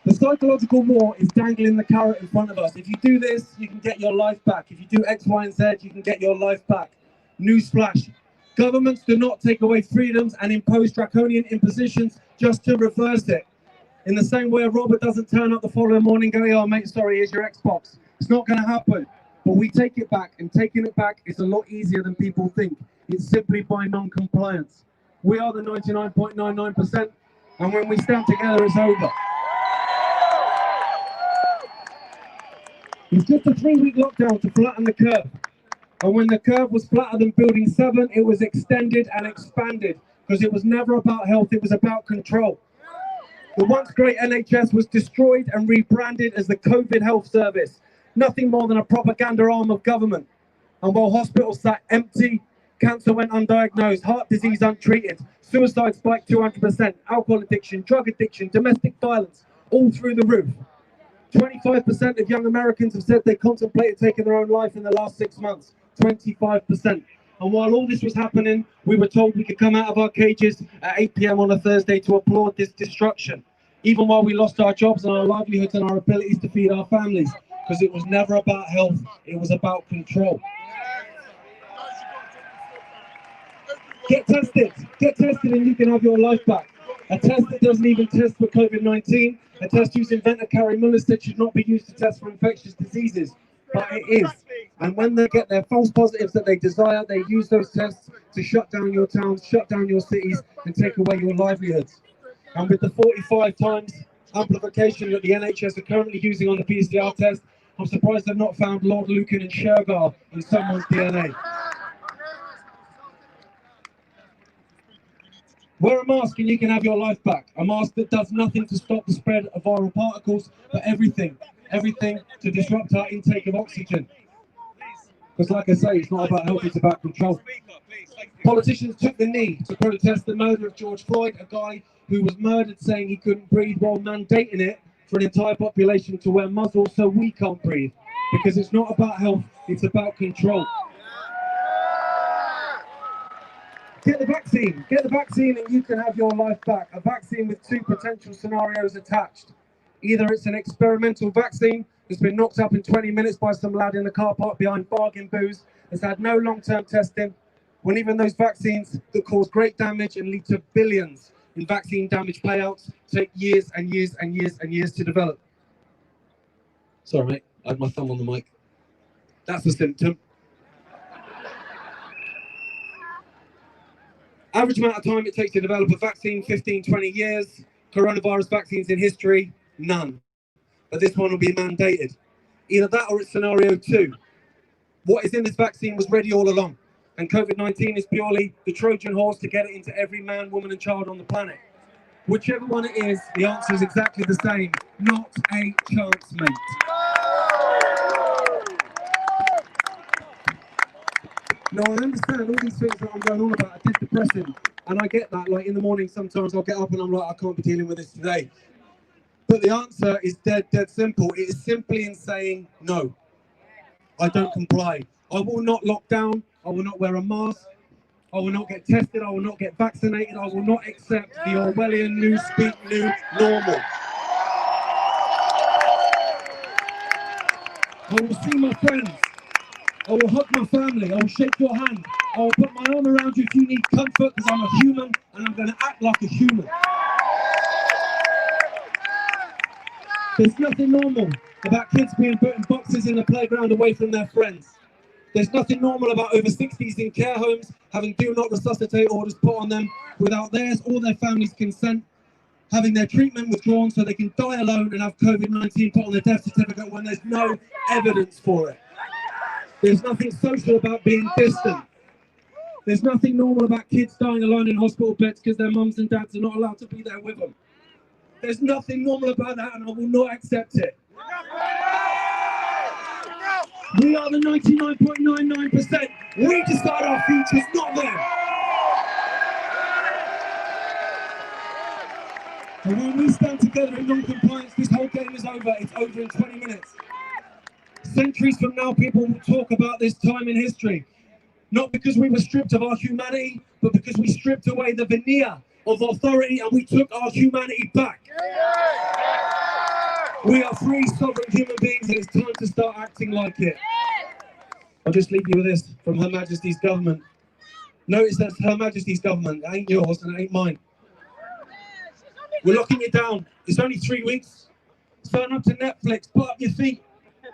The psychological war is dangling the carrot in front of us. If you do this, you can get your life back. If you do X, Y, and Z, you can get your life back. Newsflash. Governments do not take away freedoms and impose draconian impositions just to reverse it. In the same way a robber doesn't turn up the following morning and go, oh mate, sorry, here's your Xbox. It's not going to happen. But we take it back, and taking it back is a lot easier than people think. It's simply by non-compliance. We are the 99.99%, and when we stand together, it's over. It's just a 3-week lockdown to flatten the curve. And when the curve was flatter than Building 7, it was extended and expanded, because it was never about health, it was about control. The once great NHS was destroyed and rebranded as the COVID Health Service, nothing more than a propaganda arm of government. And while hospitals sat empty, Cancer went undiagnosed, heart disease untreated, suicide spiked 200%, alcohol addiction, drug addiction, domestic violence, all through the roof. 25% of young Americans have said they contemplated taking their own life in the last 6 months. 25%. And while all this was happening, we were told we could come out of our cages at 8 p.m. on a Thursday to applaud this destruction, even while we lost our jobs and our livelihoods and our abilities to feed our families, because it was never about health, it was about control. Get tested and you can have your life back. A test that doesn't even test for COVID-19, a test whose inventor Carrie Muller said should not be used to test for infectious diseases, but it is. And when they get their false positives that they desire, they use those tests to shut down your towns, shut down your cities, and take away your livelihoods. And with the 45 times amplification that the NHS are currently using on the PCR test, I'm surprised they've not found Lord Lucan and Shergar in someone's DNA. Wear a mask and you can have your life back. A mask that does nothing to stop the spread of viral particles, but everything to disrupt our intake of oxygen. Because like I say, it's not about health, it's about control. Politicians took the knee to protest the murder of George Floyd, a guy who was murdered saying he couldn't breathe, while mandating it for an entire population to wear muzzles so we can't breathe. Because it's not about health, it's about control. Get the vaccine and you can have your life back. A vaccine with 2 potential scenarios attached. Either it's an experimental vaccine that's been knocked up in 20 minutes by some lad in the car park behind bargain booze, that's had no long-term testing, when even those vaccines that cause great damage and lead to billions in vaccine damage payouts take years and years and years and years to develop. Sorry mate, I had my thumb on the mic. That's a symptom. Average amount of time it takes to develop a vaccine, 15, 20 years. Coronavirus vaccines in history, none. But this one will be mandated. Either that or it's scenario 2. What is in this vaccine was ready all along. And COVID-19 is purely the Trojan horse to get it into every man, woman and child on the planet. Whichever one it is, the answer is exactly the same. Not a chance, mate. No, I understand all these things that I'm going on about are depressing, and I get that. Like in the morning, sometimes I'll get up and I'm like, I can't be dealing with this today. But the answer is dead simple. It is simply in saying no. I don't comply. I will not lock down. I will not wear a mask. I will not get tested. I will not get vaccinated. I will not accept the Orwellian new speak new normal. I will see my friends. I will hug my family, I will shake your hand, I will put my arm around you if you need comfort, because I'm a human and I'm going to act like a human. There's nothing normal about kids being put in boxes in the playground away from their friends. There's nothing normal about over 60s in care homes having do not resuscitate orders put on them without theirs or their family's consent, having their treatment withdrawn so they can die alone and have COVID-19 put on their death certificate when there's no evidence for it. There's nothing social about being distant. There's nothing normal about kids dying alone in hospital beds because their mums and dads are not allowed to be there with them. There's nothing normal about that, and I will not accept it. We are the 99.99%. We decide our futures, not them. And when we stand together in non-compliance, this whole game is over. It's over in 20 minutes. Centuries from now, people will talk about this time in history. Not because we were stripped of our humanity, but because we stripped away the veneer of authority and we took our humanity back. We are free, sovereign human beings, and it's time to start acting like it. I'll just leave you with this from Her Majesty's government. Notice that's Her Majesty's government. It ain't yours and it ain't mine. We're locking it down. It's only 3 weeks. Sign up to Netflix, put up your feet.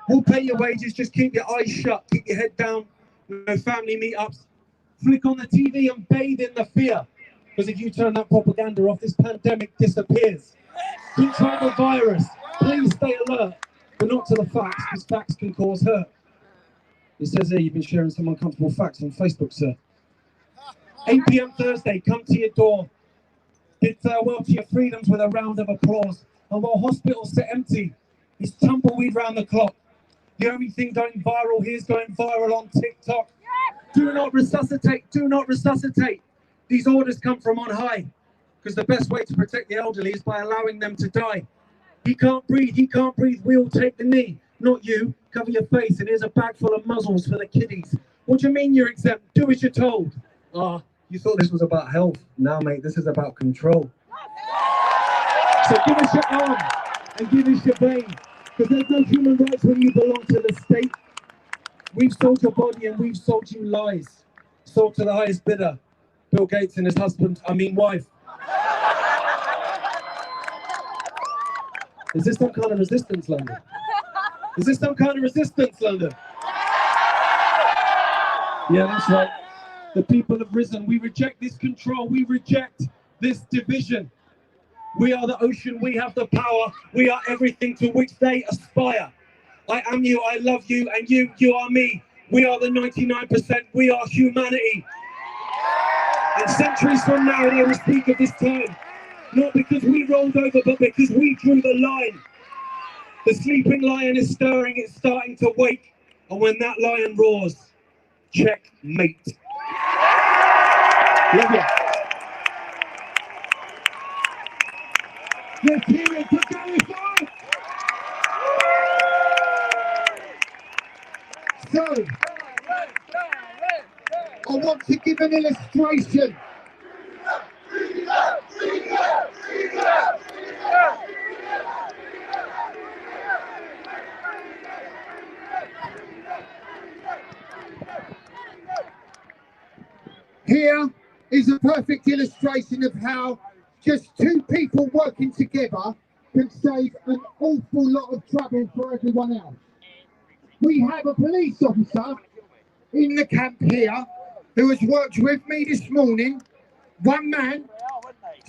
We'll pay your wages, just keep your eyes shut, keep your head down, no family meetups. Flick on the TV and bathe in the fear. Because if you turn that propaganda off, this pandemic disappears. Control the virus. Please stay alert, but not to the facts, because facts can cause hurt. It says here you've been sharing some uncomfortable facts on Facebook, sir. 8 p.m. Thursday, come to your door. Bid farewell to your freedoms with a round of applause. And while hospitals sit empty, it's tumbleweed round the clock. The only thing going viral here is going viral on TikTok. Do not resuscitate, do not resuscitate. These orders come from on high, because the best way to protect the elderly is by allowing them to die. He can't breathe, we'll take the knee. Not you, cover your face, and here's a bag full of muzzles for the kiddies. What do you mean you're exempt? Do as you're told. Ah, you thought this was about health. Now, mate, this is about control. So give us your arm and give us your vein, because there's no human rights when you belong to the state. We've sold your body and we've sold you lies. Sold to the highest bidder, Bill Gates and his wife. Is this some kind of resistance, London? Is this some kind of resistance, London? Yeah, that's right. The people have risen. We reject this control. We reject this division. We are the ocean. We have the power. We are everything to which they aspire. I am you. I love you. And you are me. We are the 99%. We are humanity. And centuries from now, they will speak of this time. Not because we rolled over, but because we drew the line. The sleeping lion is stirring. It's starting to wake. And when that lion roars, checkmate. Love you. Let's hear it for Gareth. So, I want to give an illustration. Here is a perfect illustration of how just two people working together can save an awful lot of trouble for everyone else. We have a police officer in the camp here who has worked with me this morning. One man,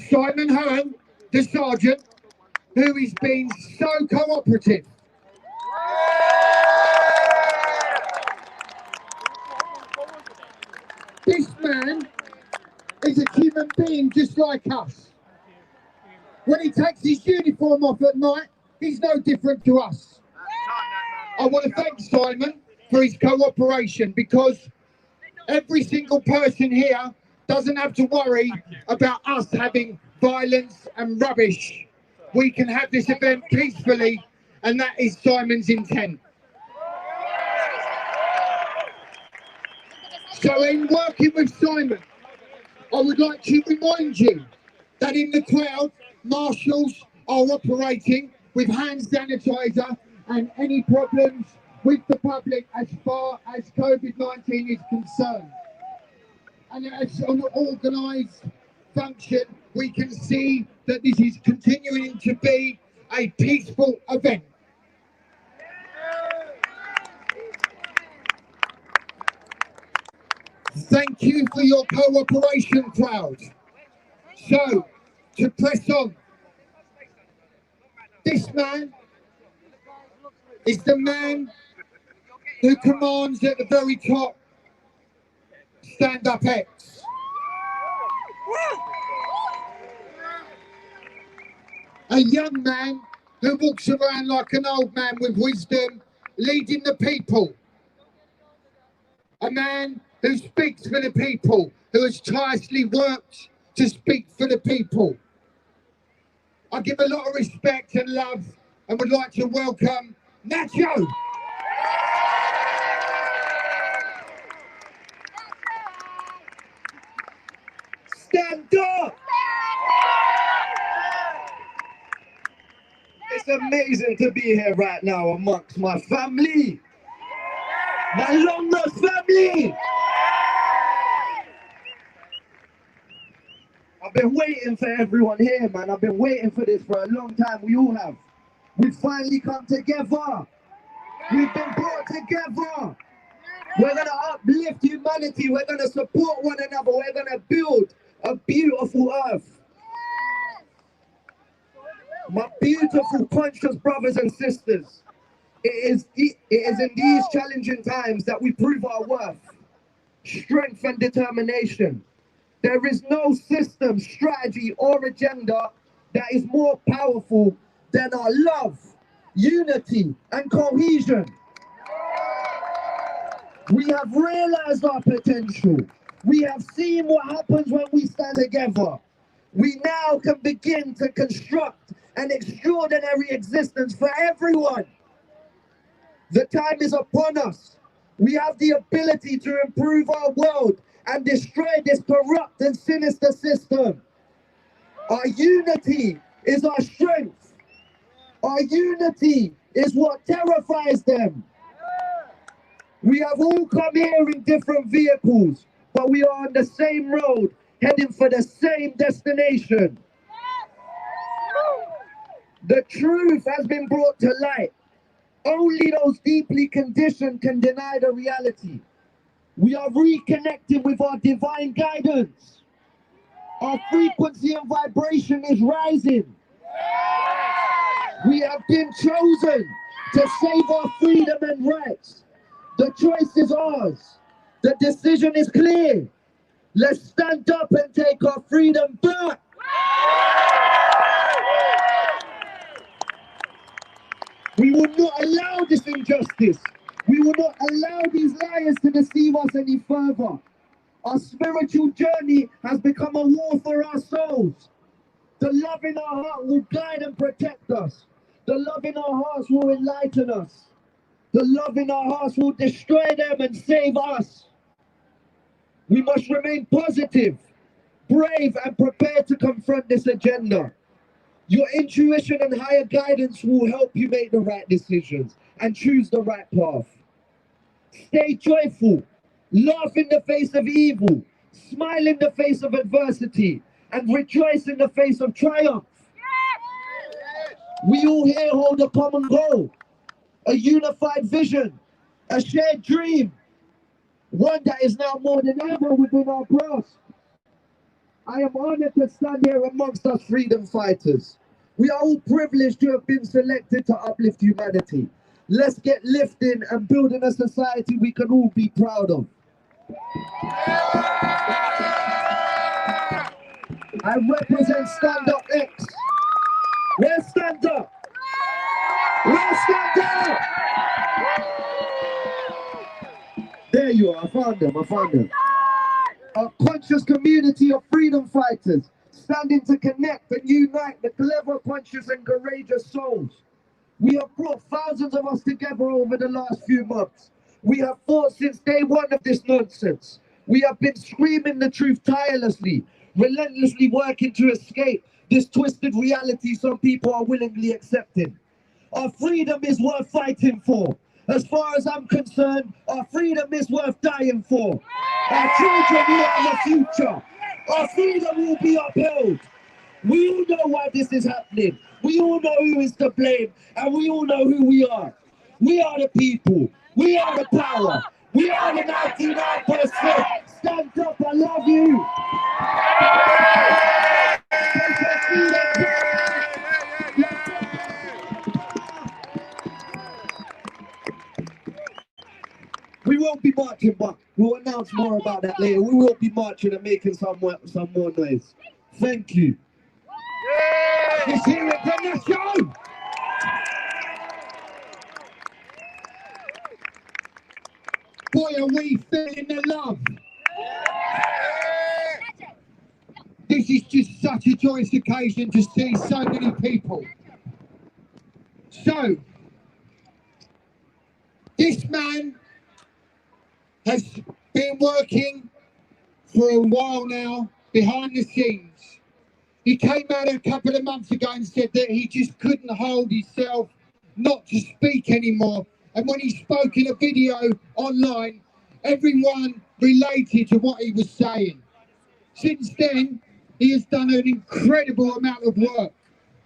Simon Hearn, the sergeant, who is being so cooperative. This man is a human being just like us. When he takes his uniform off at night, he's no different to us. I want to thank Simon for his cooperation, because every single person here doesn't have to worry about us having violence and rubbish. We can have this event peacefully, and that is Simon's intent. So in working with Simon, I would like to remind you that in the crowd, marshals are operating with hand sanitizer, and any problems with the public as far as COVID-19 is concerned. And as an organised function, we can see that this is continuing to be a peaceful event. Thank you for your cooperation, crowd. So, to press on, this man is the man who commands at the very top, Stand Up X. A young man who walks around like an old man with wisdom, leading the people. A man who speaks for the people, who has tirelessly worked to speak for the people. I give a lot of respect and love, and would like to welcome Nacho. Stand up! It's amazing to be here right now amongst my family. My long-lost family. I've been waiting for everyone here, man. I've been waiting for this for a long time. We all have. We've finally come together. We've been brought together. We're going to uplift humanity. We're going to support one another. We're going to build a beautiful earth. My beautiful conscious brothers and sisters, it is in these challenging times that we prove our worth, strength and determination. There is no system, strategy or agenda that is more powerful than our love, unity and cohesion. We have realized our potential. We have seen what happens when we stand together. We now can begin to construct an extraordinary existence for everyone. The time is upon us. We have the ability to improve our world and destroy this corrupt and sinister system. Our unity is our strength. Our unity is what terrifies them. We have all come here in different vehicles, but we are on the same road, heading for the same destination. The truth has been brought to light. Only those deeply conditioned can deny the reality. We are reconnecting with our divine guidance. Our frequency and vibration is rising. We have been chosen to save our freedom and rights. The choice is ours. The decision is clear. Let's stand up and take our freedom back. We will not allow this injustice. We will not allow these liars to deceive us any further. Our spiritual journey has become a war for our souls. The love in our heart will guide and protect us. The love in our hearts will enlighten us. The love in our hearts will destroy them and save us. We must remain positive, brave, and prepared to confront this agenda. Your intuition and higher guidance will help you make the right decisions and choose the right path. Stay joyful, laugh in the face of evil, smile in the face of adversity, and rejoice in the face of triumph. We all here hold a common goal, a unified vision, a shared dream, one that is now more than ever within our grasp. I am honored to stand here amongst us freedom fighters. We are all privileged to have been selected to uplift humanity. Let's get lifting and building a society we can all be proud of. I represent Stand Up X. Where's Stand Up? Where's Stand Up? There you are, I found them. A conscious community of freedom fighters, standing to connect and unite the clever, conscious and courageous souls. We have brought thousands of us together over the last few months. We have fought since day one of this nonsense. We have been screaming the truth tirelessly, relentlessly working to escape this twisted reality some people are willingly accepting. Our freedom is worth fighting for. As far as I'm concerned, our freedom is worth dying for. Our children will have a future. Our freedom will be upheld. We all know why this is happening. We all know who is to blame, and we all know who we are. We are the people. We are the power. We are the 99%. Stand up, I love you. We won't be marching, but we'll announce more about that later. We will be marching and making some more noise. Thank you. Let's hear it from the show. Boy, are we feeling the love. This is just such a joyous occasion to see so many people. So, this man has been working for a while now behind the scenes. He came out a couple of months ago and said that he just couldn't hold himself not to speak anymore. And when he spoke in a video online, everyone related to what he was saying. Since then, he has done an incredible amount of work.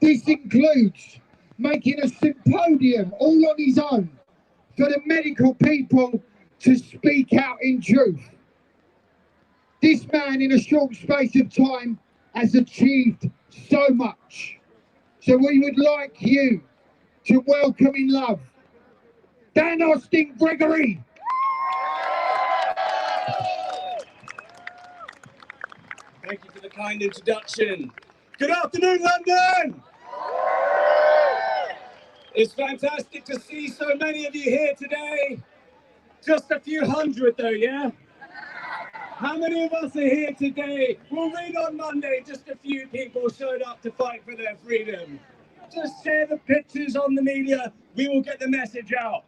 This includes making a symposium all on his own for the medical people to speak out in truth. This man, in a short space of time, has achieved so much. So we would like you to welcome in love Dan Austin Gregory. Thank you for the kind introduction. Good afternoon, London! It's fantastic to see so many of you here today. Just a few hundred though, yeah? How many of us are here today? We'll read on Monday, just a few people showed up to fight for their freedom. Just share the pictures on the media, we will get the message out.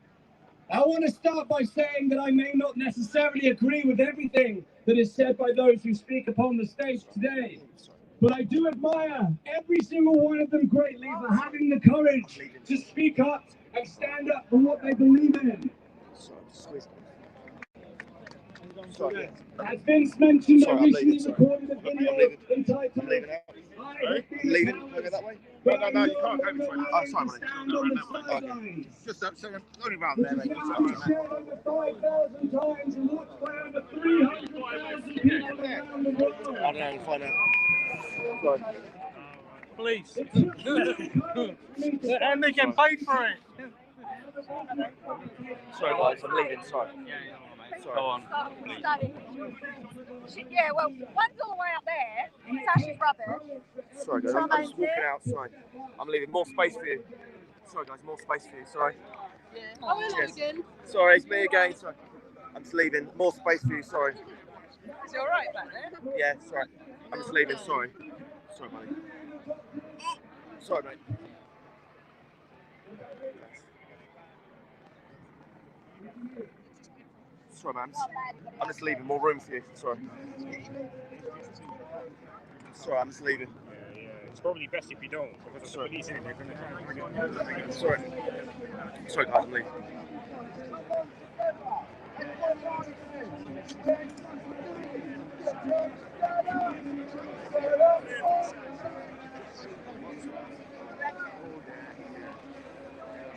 I want to start by saying that I may not necessarily agree with everything that is said by those who speak upon the stage today, but I do admire every single one of them greatly for having the courage to speak up and stand up for what they believe in. As Vince mentioned, I recently recorded a video entitled Leaving? Can I go that way? No, you can't go this way. Oh, sorry, mate. Just only round there, mate. Shared over 5,000 times and watched by over 300,000 people around the world. I don't know, find out. Sorry. Please. And they can pay for it. Sorry, guys, I'm leaving. Sorry. Sorry. Go on. Yeah, well, one's all the way up there. Tasha's rubbish. Sorry, guys, I'm just walking out. Sorry. I'm leaving. More space for you. Sorry, guys, more space for you. Sorry. Yeah. Oh, hello again. Sorry, it's me again. Sorry. I'm just leaving. More space for you. Sorry. Is it all right back there? Yeah, sorry. I'm just leaving. Sorry. Sorry, buddy. Sorry, mate. Sorry, man. I'm just leaving. More room for you. Sorry. Sorry, I'm just leaving. Yeah, it's probably best if you don't, because the police in here. Sorry. Sorry, guys, I'm leaving.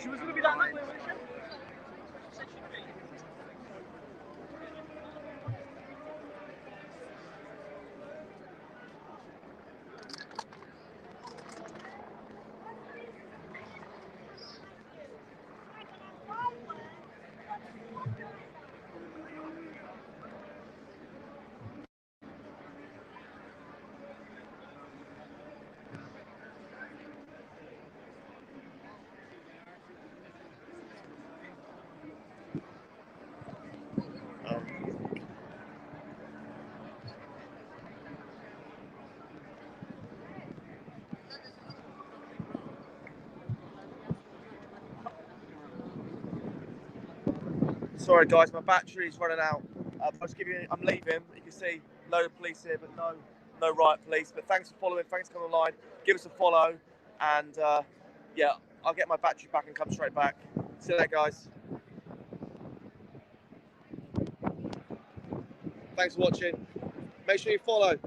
She was going to be that way, wasn't she? Sorry, guys, my battery's running out. I'm leaving. You can see load of police here, but no riot police. But thanks for following. Thanks for coming online. Give us a follow, and yeah, I'll get my battery back and come straight back. See you later, guys. Thanks for watching. Make sure you follow.